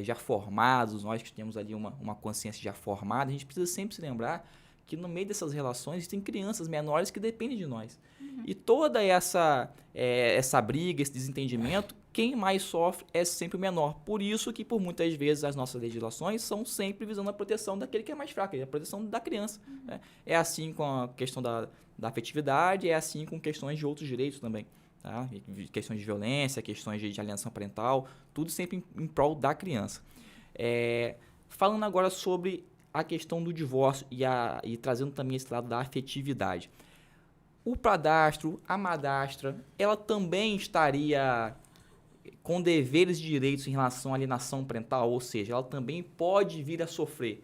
já formados, nós que temos ali uma consciência já formada, a gente precisa sempre se lembrar que no meio dessas relações tem crianças menores que dependem de nós. E toda essa briga, esse desentendimento, quem mais sofre é sempre o menor. Por isso que, por muitas vezes, as nossas legislações são sempre visando a proteção daquele que é mais fraco, a proteção da criança. Né? É assim com a questão da afetividade, é assim com questões de outros direitos também. Tá? Questões de violência, questões de alienação parental, tudo sempre em prol da criança. Falando agora sobre a questão do divórcio e trazendo também esse lado da afetividade. O padrasto, a madrasta, ela também estaria com deveres e direitos em relação à alienação parental, ou seja, ela também pode vir a sofrer,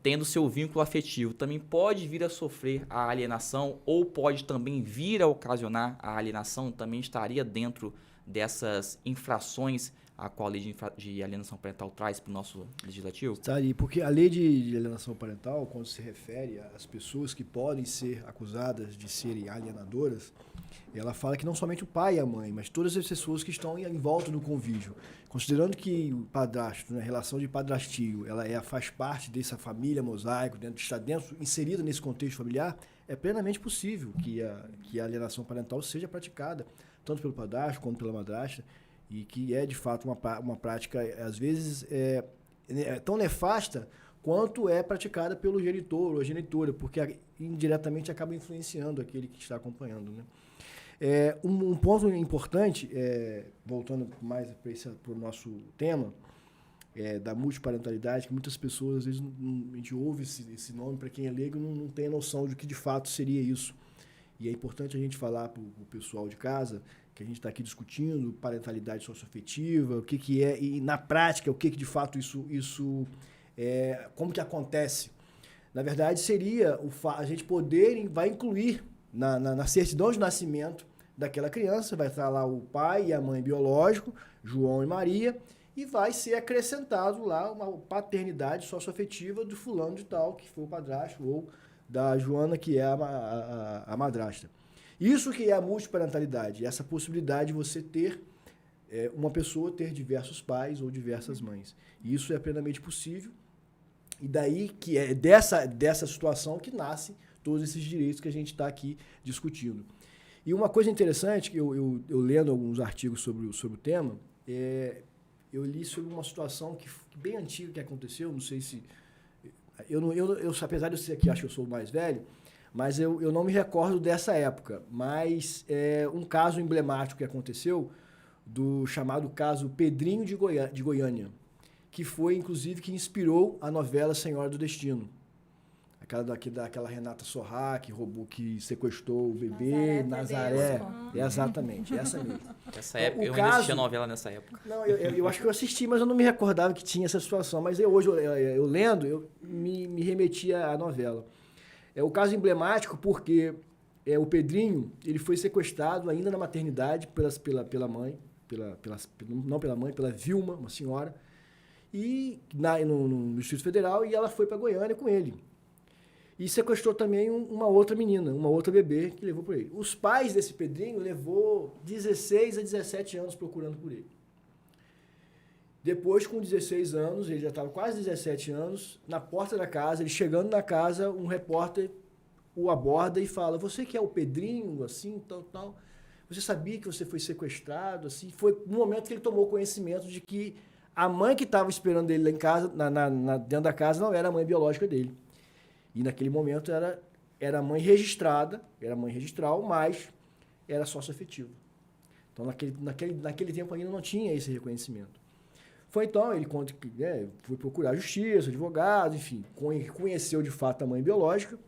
tendo seu vínculo afetivo, também pode vir a sofrer a alienação ou pode também vir a ocasionar a alienação, também estaria dentro dessas infrações a qual a lei de alienação parental traz para o nosso legislativo? Estaria, porque a lei de alienação parental, quando se refere às pessoas que podem ser acusadas de serem alienadoras, ela fala que não somente o pai e a mãe, mas todas as pessoas que estão em volta do convívio. Considerando que o padrasto, a relação de padrastio, ela faz parte dessa família mosaico, está inserida nesse contexto familiar, é plenamente possível que a alienação parental seja praticada, tanto pelo padrasto quanto pela madrasta, e que é, de fato, uma prática, às vezes, tão nefasta quanto é praticada pelo genitor ou a genitora, porque indiretamente acaba influenciando aquele que está acompanhando, né? Um ponto importante, voltando mais para o nosso tema, da multiparentalidade, que muitas pessoas, às vezes, a gente ouve esse nome, para quem é leigo, não tem noção de que de fato seria isso. E é importante a gente falar para o pessoal de casa, que a gente está aqui discutindo parentalidade socioafetiva, o que é, e na prática, o que de fato isso como que acontece. Na verdade, seria a gente vai incluir na certidão de nascimento daquela criança, vai estar lá o pai e a mãe biológico, João e Maria, e vai ser acrescentado lá uma paternidade socioafetiva do fulano de tal, que foi o padrasto, ou da Joana, que é a madrasta. Isso que é a multiparentalidade, essa possibilidade de você ter uma pessoa ter diversos pais ou diversas mães. E isso é plenamente possível, e daí que é dessa situação que nascem todos esses direitos que a gente está aqui discutindo. E uma coisa interessante, que eu lendo alguns artigos sobre o tema, eu li sobre uma situação bem antiga que aconteceu, não sei se... apesar de eu ser aqui, acho que eu sou o mais velho, mas eu não me recordo dessa época. Mas um caso emblemático que aconteceu, do chamado caso Pedrinho de Goiânia, que foi, inclusive, que inspirou a novela Senhora do Destino. Aquela Renata Sorrah, que sequestrou o bebê, Nazaré. Exatamente, essa mesmo. Essa época, eu ainda assistia novela nessa época. Não, eu acho que eu assisti, mas eu não me recordava que tinha essa situação. Mas hoje, eu lendo, eu me remetia à novela. É o caso emblemático porque o Pedrinho, ele foi sequestrado ainda na maternidade pela mãe, não pela mãe, pela Vilma, uma senhora, e no Distrito Federal, e ela foi para Goiânia com ele. E sequestrou também uma outra menina, uma outra bebê que levou por ele. Os pais desse Pedrinho levou 16 a 17 anos procurando por ele. Depois, com 16 anos, ele já estava quase 17 anos, na porta da casa, ele chegando na casa, um repórter o aborda e fala: você que é o Pedrinho, assim, tal, você sabia que você foi sequestrado, assim? Foi no momento que ele tomou conhecimento de que a mãe que estava esperando ele lá em casa, dentro da casa, não era a mãe biológica dele. E naquele momento era mãe registrada, era mãe registral, mas era sócio-afetiva. Então, naquele tempo ainda não tinha esse reconhecimento. Foi então, ele conta que foi procurar justiça, advogado, enfim, conheceu de fato a mãe biológica,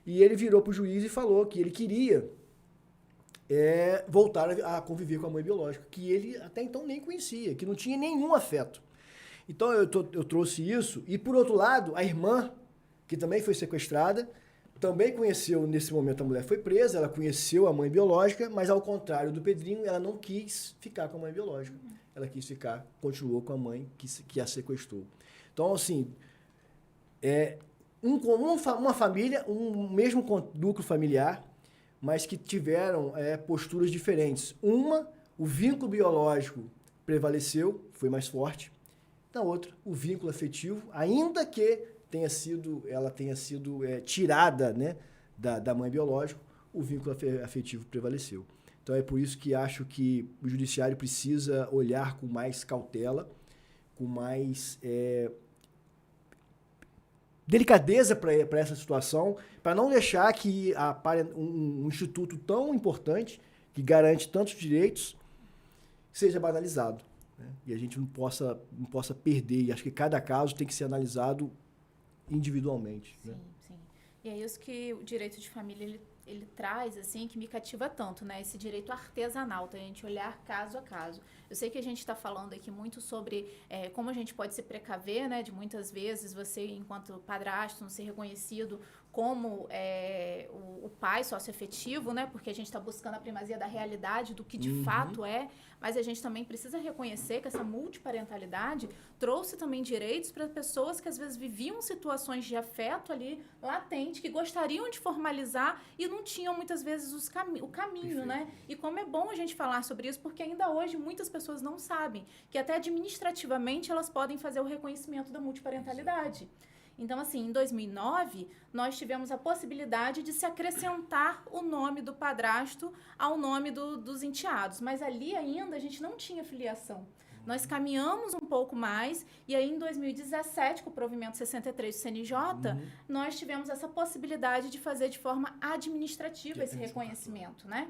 e ele virou para o juiz e falou que ele queria voltar a conviver com a mãe biológica, que ele até então nem conhecia, que não tinha nenhum afeto. Então, eu trouxe isso, e por outro lado, a irmã, que também foi sequestrada, também conheceu, nesse momento a mulher foi presa, ela conheceu a mãe biológica, mas ao contrário do Pedrinho, ela não quis ficar com a mãe biológica. Ela continuou com a mãe que a sequestrou. Então, assim, uma família, um mesmo núcleo familiar, mas que tiveram posturas diferentes. O vínculo biológico prevaleceu, foi mais forte. Na outra, o vínculo afetivo, ainda que ela tenha sido tirada, né, da mãe biológica, o vínculo afetivo prevaleceu. Então é por isso que acho que o judiciário precisa olhar com mais cautela, com mais delicadeza para essa situação, para não deixar que um instituto tão importante, que garante tantos direitos, seja banalizado, né? E a gente não possa perder. E acho que cada caso tem que ser analisado individualmente. Sim, né? sim. E é isso que o direito de família ele traz, assim, que me cativa tanto, né? Esse direito artesanal, a gente olhar caso a caso. Eu sei que a gente está falando aqui muito sobre como a gente pode se precaver, né? De muitas vezes você, enquanto padrasto, não ser reconhecido como o pai socioafetivo, né? Porque a gente está buscando a primazia da realidade, do que de fato é, mas a gente também precisa reconhecer que essa multiparentalidade trouxe também direitos para pessoas que às vezes viviam situações de afeto ali latente, que gostariam de formalizar e não tinham muitas vezes o caminho, né? E como é bom a gente falar sobre isso, porque ainda hoje muitas pessoas não sabem que até administrativamente elas podem fazer o reconhecimento da multiparentalidade. Então, assim, em 2009, nós tivemos a possibilidade de se acrescentar o nome do padrasto ao nome dos enteados. Mas ali ainda a gente não tinha filiação. Nós caminhamos um pouco mais e aí em 2017, com o provimento 63 do CNJ, nós tivemos essa possibilidade de fazer de forma administrativa esse reconhecimento, né?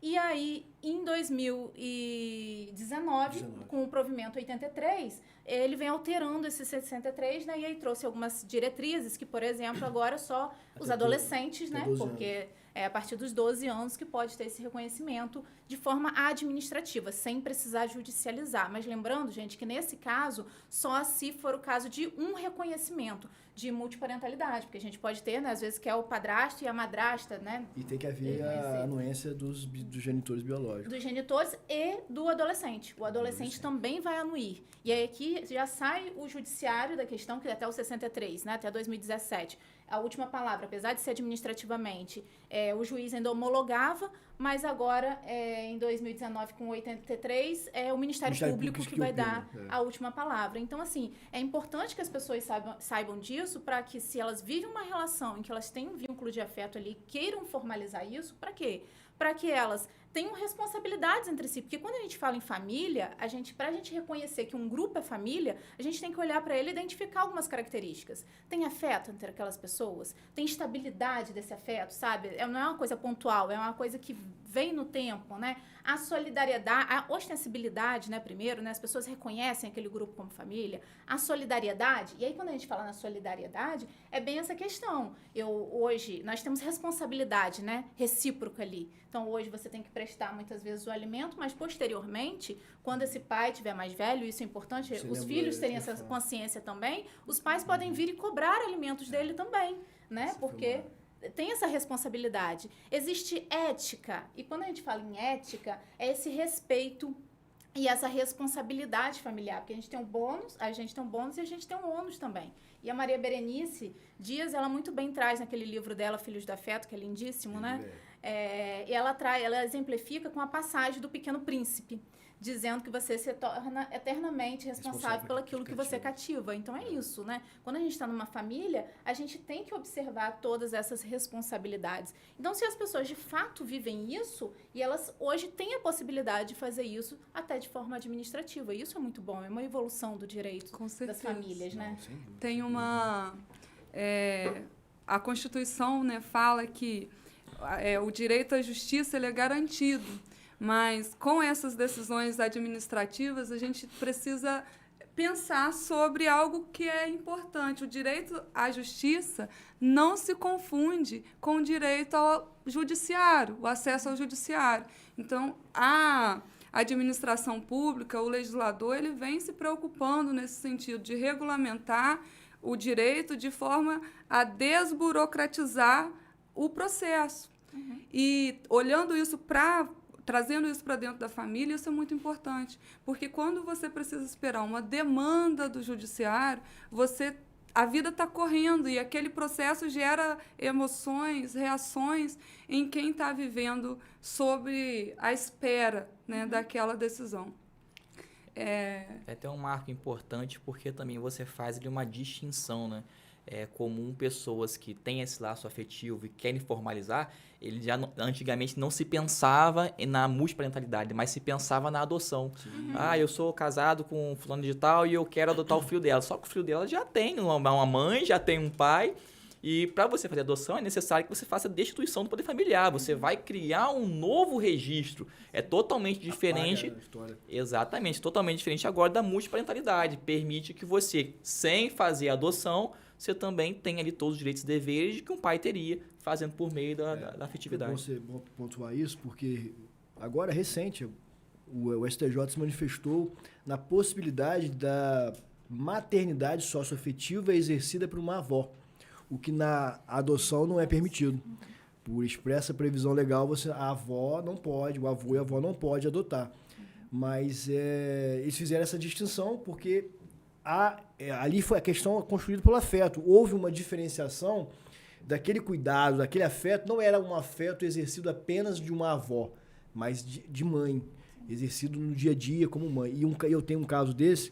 E aí, em 2019, com o provimento 83, ele vem alterando esse 63, né? E aí trouxe algumas diretrizes que, por exemplo, agora só os adolescentes, né? Porque é a partir dos 12 anos que pode ter esse reconhecimento de forma administrativa, sem precisar judicializar. Mas lembrando, gente, que nesse caso, só se for o caso de um reconhecimento de multiparentalidade, porque a gente pode ter, né, às vezes, que é o padrasto e a madrasta, né? E tem que haver a anuência dos genitores biológicos. Dos genitores e do adolescente. O adolescente também vai anuir. E aí aqui já sai o judiciário da questão, que é até o 63, né, até 2017. A última palavra, apesar de ser administrativamente, o juiz ainda homologava, mas agora, em 2019, com 83, é o Ministério Público que vai dar a última palavra. Então, assim, é importante que as pessoas saibam disso, para que, se elas vivem uma relação em que elas têm um vínculo de afeto ali, queiram formalizar isso, para quê? Para que elas tenham responsabilidades entre si. Porque quando a gente fala em família, para a gente reconhecer que um grupo é família, a gente tem que olhar para ele e identificar algumas características. Tem afeto entre aquelas pessoas? Tem estabilidade desse afeto, sabe? Não é uma coisa pontual, é uma coisa que vem no tempo, né? A solidariedade, a ostensibilidade, né, primeiro, né? As pessoas reconhecem aquele grupo como família. A solidariedade, e aí quando a gente fala na solidariedade, é bem essa questão. Hoje, nós temos responsabilidade, né, recíproca ali. Então, hoje você tem que prestar, muitas vezes, o alimento, mas, posteriormente, quando esse pai tiver mais velho, isso é importante, os filhos terem essa consciência também, os pais podem vir e cobrar alimentos dele também, né? Porque tem essa responsabilidade. Existe ética, e quando a gente fala em ética, é esse respeito e essa responsabilidade familiar, porque a gente tem um bônus e a gente tem um ônus também. E a Maria Berenice Dias, ela muito bem traz naquele livro dela, Filhos do Afeto, que é lindíssimo, né? E ela exemplifica com a passagem do Pequeno Príncipe, dizendo que você se torna eternamente responsável pelo aquilo que você cativa. Então, é isso, né? Quando a gente está numa família, a gente tem que observar todas essas responsabilidades. Então, se as pessoas de fato vivem isso, e elas hoje têm a possibilidade de fazer isso até de forma administrativa, isso é muito bom, é uma evolução do direito das famílias, né? Tem uma... a Constituição, né, fala que o direito à justiça ele é garantido. Mas, com essas decisões administrativas, a gente precisa pensar sobre algo que é importante. O direito à justiça não se confunde com o direito ao judiciário, o acesso ao judiciário. Então, a administração pública, o legislador, ele vem se preocupando nesse sentido de regulamentar o direito de forma a desburocratizar o processo. E, olhando isso trazendo isso para dentro da família, isso é muito importante, porque quando você precisa esperar uma demanda do judiciário, a vida está correndo e aquele processo gera emoções, reações em quem está vivendo sobre a espera, né, daquela decisão. É até um marco importante, porque também você faz ali uma distinção, né? É comum pessoas que têm esse laço afetivo e querem formalizar, ele já antigamente não se pensava na multiparentalidade, mas se pensava na adoção. Eu sou casado com fulano de tal e eu quero adotar o filho dela. Só que o filho dela já tem uma mãe, já tem um pai. E para você fazer adoção é necessário que você faça destituição do poder familiar. Você vai criar um novo registro. É totalmente diferente. Exatamente, totalmente diferente agora da multiparentalidade. Permite que você, sem fazer a adoção, você também tem ali todos os direitos e deveres que um pai teria fazendo por meio da afetividade. É bom pontuar isso, porque agora, recente, o STJ se manifestou na possibilidade da maternidade socioafetiva exercida por uma avó, o que na adoção não é permitido. Por expressa previsão legal, a avó não pode, o avô e a avó não pode adotar. Mas eles fizeram essa distinção porque ali foi a questão construída pelo afeto. Houve uma diferenciação daquele cuidado, daquele afeto. Não era um afeto exercido apenas de uma avó, mas de mãe, exercido no dia a dia como mãe. E eu tenho um caso desse,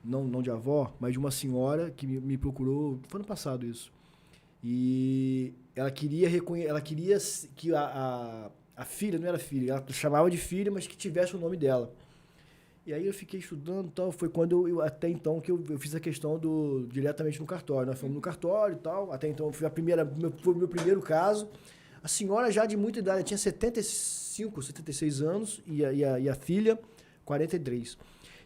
não de avó, mas de uma senhora que me procurou, foi ano passado isso. E ela queria que a filha, não era filha, ela chamava de filha, mas que tivesse o nome dela. E aí eu fiquei estudando e tal. Foi quando até então que eu fiz a questão diretamente no cartório. Nós fomos no cartório e tal. Até então foi o meu primeiro caso. A senhora já de muita idade, tinha 75, 76 anos e a filha 43.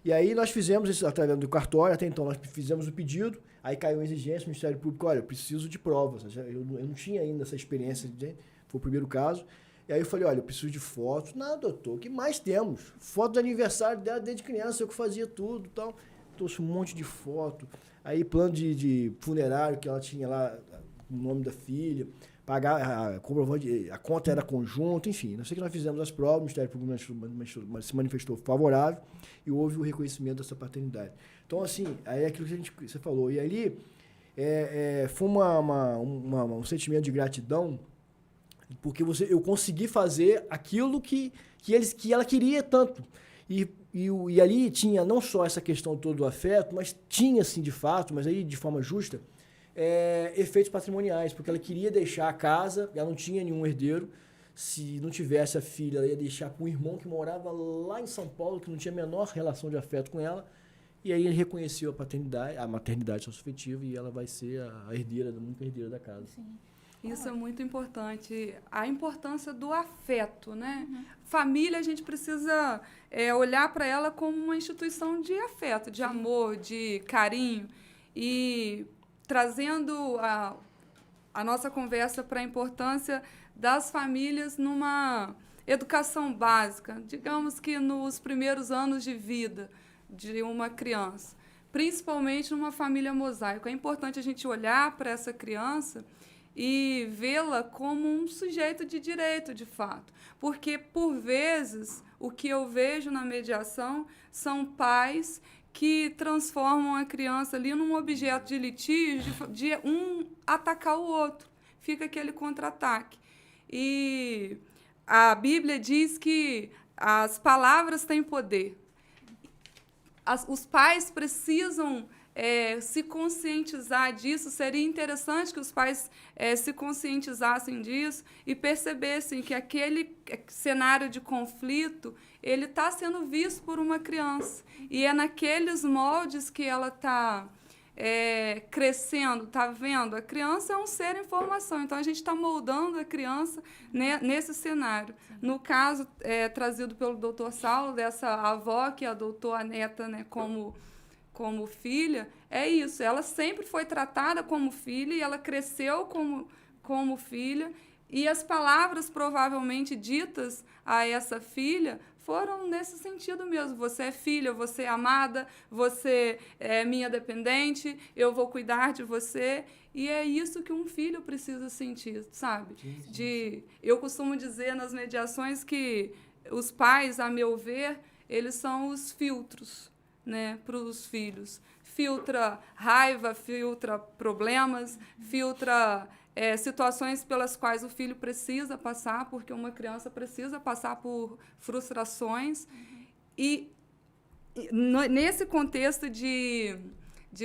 E aí nós fizemos isso através do cartório, até então nós fizemos o pedido, aí caiu a exigência do Ministério Público, olha, eu preciso de provas. Eu não tinha ainda essa experiência, foi o primeiro caso. E aí eu falei, olha, eu preciso de fotos. Não, doutor, o que mais temos? Foto do aniversário dela desde criança, eu que fazia tudo e tal. Trouxe um monte de foto. Aí plano de funerário que ela tinha lá, o nome da filha, pagar a conta era conjunto, enfim. Não sei que nós fizemos as provas, o Ministério Público se manifestou favorável e houve o reconhecimento dessa paternidade. Então, assim, aí é aquilo que você falou. E ali foi um sentimento de gratidão, porque eu consegui fazer aquilo que ela queria tanto. E ali tinha não só essa questão toda do afeto, mas tinha, assim, de fato, mas aí de forma justa, efeitos patrimoniais, porque ela queria deixar a casa, ela não tinha nenhum herdeiro. Se não tivesse a filha, ela ia deixar para um irmão que morava lá em São Paulo, que não tinha a menor relação de afeto com ela. E aí ele reconheceu a maternidade socioafetiva e ela vai ser a herdeira, a única herdeira da casa. Sim. Isso é muito importante. A importância do afeto, né? Uhum. Família, a gente precisa olhar para ela como uma instituição de afeto, de amor, de carinho. E trazendo a nossa conversa para a importância das famílias numa educação básica, digamos que nos primeiros anos de vida de uma criança, principalmente numa família mosaico. É importante a gente olhar para essa criança e vê-la como um sujeito de direito, de fato. Porque, por vezes, o que eu vejo na mediação são pais que transformam a criança ali num objeto de litígio, de um atacar o outro. Fica aquele contra-ataque. E a Bíblia diz que as palavras têm poder. Os pais precisam se conscientizar disso. Seria interessante que os pais se conscientizassem disso e percebessem que aquele cenário de conflito ele está sendo visto por uma criança. E é naqueles moldes que ela está crescendo, está vendo. A criança é um ser em formação, então a gente está moldando a criança nesse cenário. No caso trazido pelo doutor Saulo, dessa avó que adotou a neta, né, como filha, é isso. Ela sempre foi tratada como filha e ela cresceu como filha. E as palavras provavelmente ditas a essa filha foram nesse sentido mesmo. Você é filha, você é amada, você é minha dependente, eu vou cuidar de você. E é isso que um filho precisa sentir, sabe? Eu costumo dizer nas mediações que os pais, a meu ver, eles são os filtros, né, para os filhos. Filtra raiva, filtra problemas, filtra situações pelas quais o filho precisa passar, porque uma criança precisa passar por frustrações. E nesse contexto de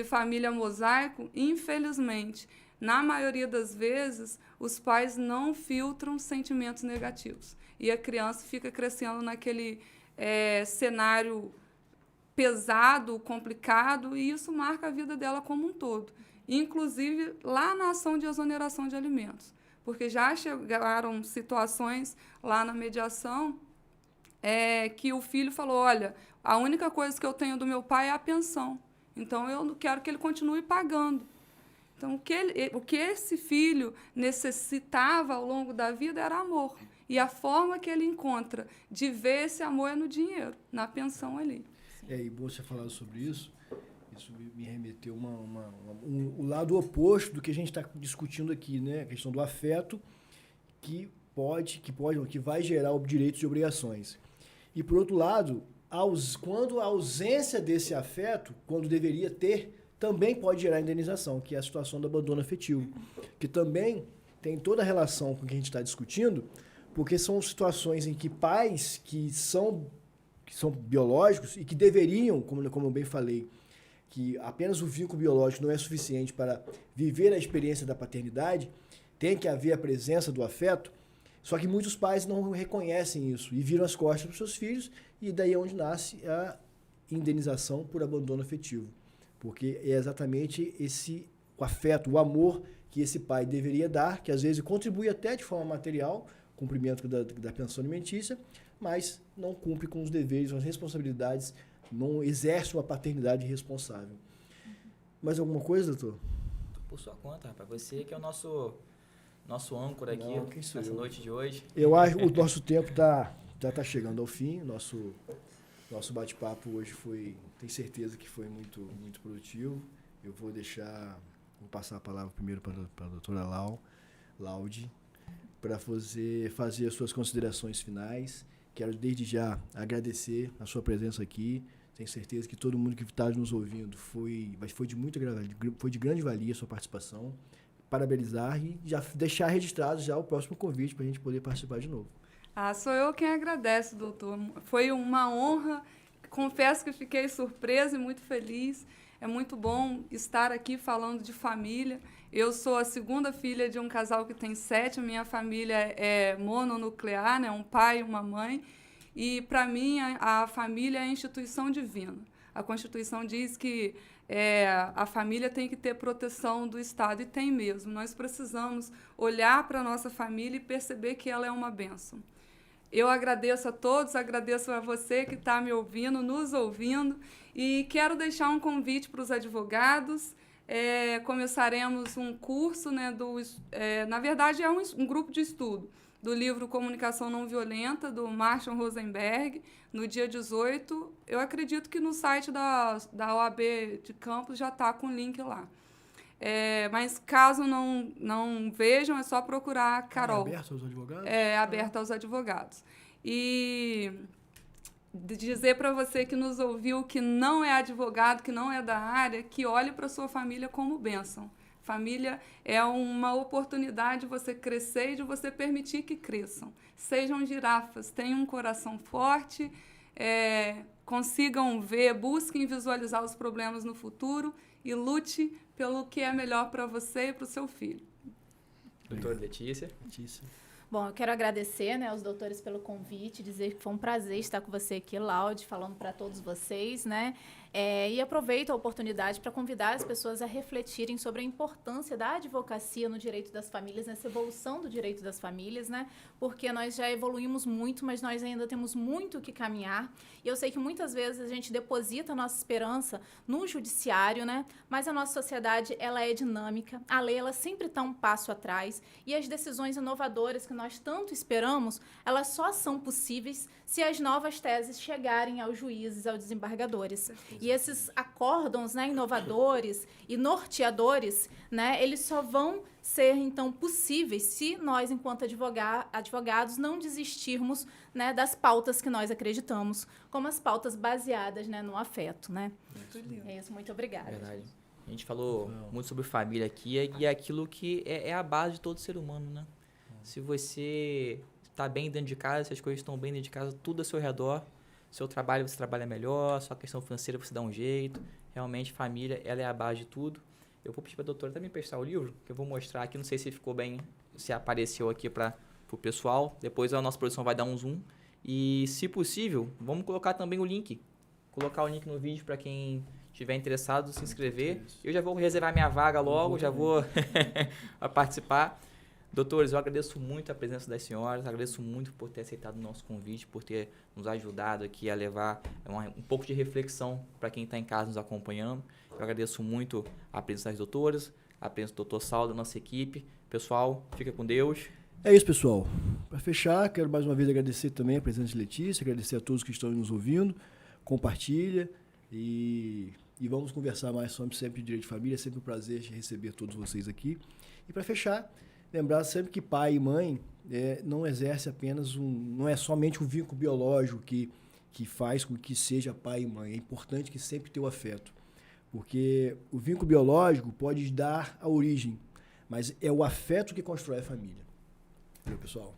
família mosaico, infelizmente, na maioria das vezes, os pais não filtram sentimentos negativos. E a criança fica crescendo naquele cenário pesado, complicado, e isso marca a vida dela como um todo. Inclusive lá na ação de exoneração de alimentos. Porque já chegaram situações lá na mediação que o filho falou, olha, a única coisa que eu tenho do meu pai é a pensão. Então, eu não quero que ele continue pagando. Então, o que esse filho necessitava ao longo da vida era amor. E a forma que ele encontra de ver esse amor é no dinheiro, na pensão ali. E bom você falar sobre isso. Isso me remeteu o lado oposto do que a gente está discutindo aqui, né? A questão do afeto que vai gerar direitos e obrigações. E, por outro lado, quando a ausência desse afeto, quando deveria ter, também pode gerar indenização, que é a situação do abandono afetivo, que também tem toda a relação com o que a gente está discutindo, porque são situações em que pais que são biológicos e que deveriam, como eu bem falei, que apenas o vínculo biológico não é suficiente para viver a experiência da paternidade, tem que haver a presença do afeto, só que muitos pais não reconhecem isso e viram as costas para os seus filhos, e daí é onde nasce indenização por abandono afetivo, porque é exatamente o afeto, o amor que esse pai deveria dar, que às vezes contribui até de forma material, cumprimento da pensão alimentícia, mas não cumpre com os deveres, as responsabilidades, não exerce uma paternidade responsável. Mais alguma coisa, doutor? Por sua conta, rapaz. Você que é o nosso âncora aqui nessa noite de hoje. Eu acho que o nosso tempo já está chegando ao fim. Nosso bate-papo hoje tenho certeza que foi muito, muito produtivo. Eu vou passar a palavra primeiro para a doutora Laude, para fazer as suas considerações finais. Quero desde já agradecer a sua presença aqui. Tenho certeza que todo mundo que está nos ouvindo foi de grande valia a sua participação. Parabenizar e já deixar registrado já o próximo convite para a gente poder participar de novo. Sou eu quem agradece, doutor. Foi uma honra. Confesso que fiquei surpresa e muito feliz. É muito bom estar aqui falando de família. Eu sou a segunda filha de um casal que tem 7. A minha família é mononuclear, né? Um pai e uma mãe. E, para mim, a família é a instituição divina. A Constituição diz que a família tem que ter proteção do Estado, e tem mesmo. Nós precisamos olhar para a nossa família e perceber que ela é uma bênção. Eu agradeço a todos, agradeço a você que está me ouvindo, nos ouvindo, e quero deixar um convite para os advogados. Começaremos um curso, né, na verdade, é um grupo de estudo do livro Comunicação Não Violenta, do Marshall Rosenberg, no dia 18. Eu acredito que no site da OAB de Campos já está com o link lá. Mas caso não vejam, é só procurar a Carol. É aberto aos advogados? É aberto aos advogados. E dizer para você que nos ouviu, que não é advogado, que não é da área, que olhe para sua família como bênção. Família é uma oportunidade de você crescer e de você permitir que cresçam. Sejam girafas, tenham um coração forte, consigam ver, busquem visualizar os problemas no futuro e lute pelo que é melhor para você e para o seu filho. Doutora Letícia. Bom, eu quero agradecer, né, aos doutores pelo convite, dizer que foi um prazer estar com você aqui, Laude, falando para todos vocês, né? E aproveito a oportunidade para convidar as pessoas a refletirem sobre a importância da advocacia no direito das famílias, nessa evolução do direito das famílias, né? Porque nós já evoluímos muito, mas nós ainda temos muito que caminhar. E eu sei que muitas vezes a gente deposita a nossa esperança no judiciário, né? Mas a nossa sociedade, ela é dinâmica, a lei, ela sempre está um passo atrás, e as decisões inovadoras que nós tanto esperamos, elas só são possíveis se as novas teses chegarem aos juízes, aos desembargadores. E esses acórdãos, né, inovadores e norteadores, né, eles só vão ser, então, possíveis se nós, enquanto advogados, não desistirmos, né, das pautas que nós acreditamos, como as pautas baseadas, né, no afeto. Né? É isso, muito obrigada. Verdade. A gente falou muito sobre família aqui, e é aquilo que é a base de todo ser humano, né? Se você está bem dentro de casa, se as coisas estão bem dentro de casa, tudo ao seu redor, seu trabalho você trabalha melhor, sua questão financeira você dá um jeito. Realmente, família, ela é a base de tudo. Eu vou pedir para a doutora também prestar o livro, que eu vou mostrar aqui, não sei se ficou bem, se apareceu aqui para o pessoal. Depois a nossa produção vai dar um zoom. E, se possível, vamos colocar também o link. Colocar o link no vídeo para quem estiver interessado, se inscrever. Eu já vou reservar minha vaga logo, já vou participar. Doutores, eu agradeço muito a presença das senhoras, agradeço muito por ter aceitado o nosso convite, por ter nos ajudado aqui a levar um pouco de reflexão para quem está em casa nos acompanhando. Eu agradeço muito a presença das doutoras, a presença do doutor Saulo, da nossa equipe. Pessoal, fica com Deus. É isso, pessoal. Para fechar, quero mais uma vez agradecer também a presença de Letícia, agradecer a todos que estão nos ouvindo. Compartilha e vamos conversar mais sobre sempre direito de família. É sempre um prazer receber todos vocês aqui. E para fechar, lembrar sempre que pai e mãe não exerce apenas não é somente um vínculo biológico que faz com que seja pai e mãe. É importante que sempre tenha o afeto, porque o vínculo biológico pode dar a origem, mas é o afeto que constrói a família. Valeu, pessoal.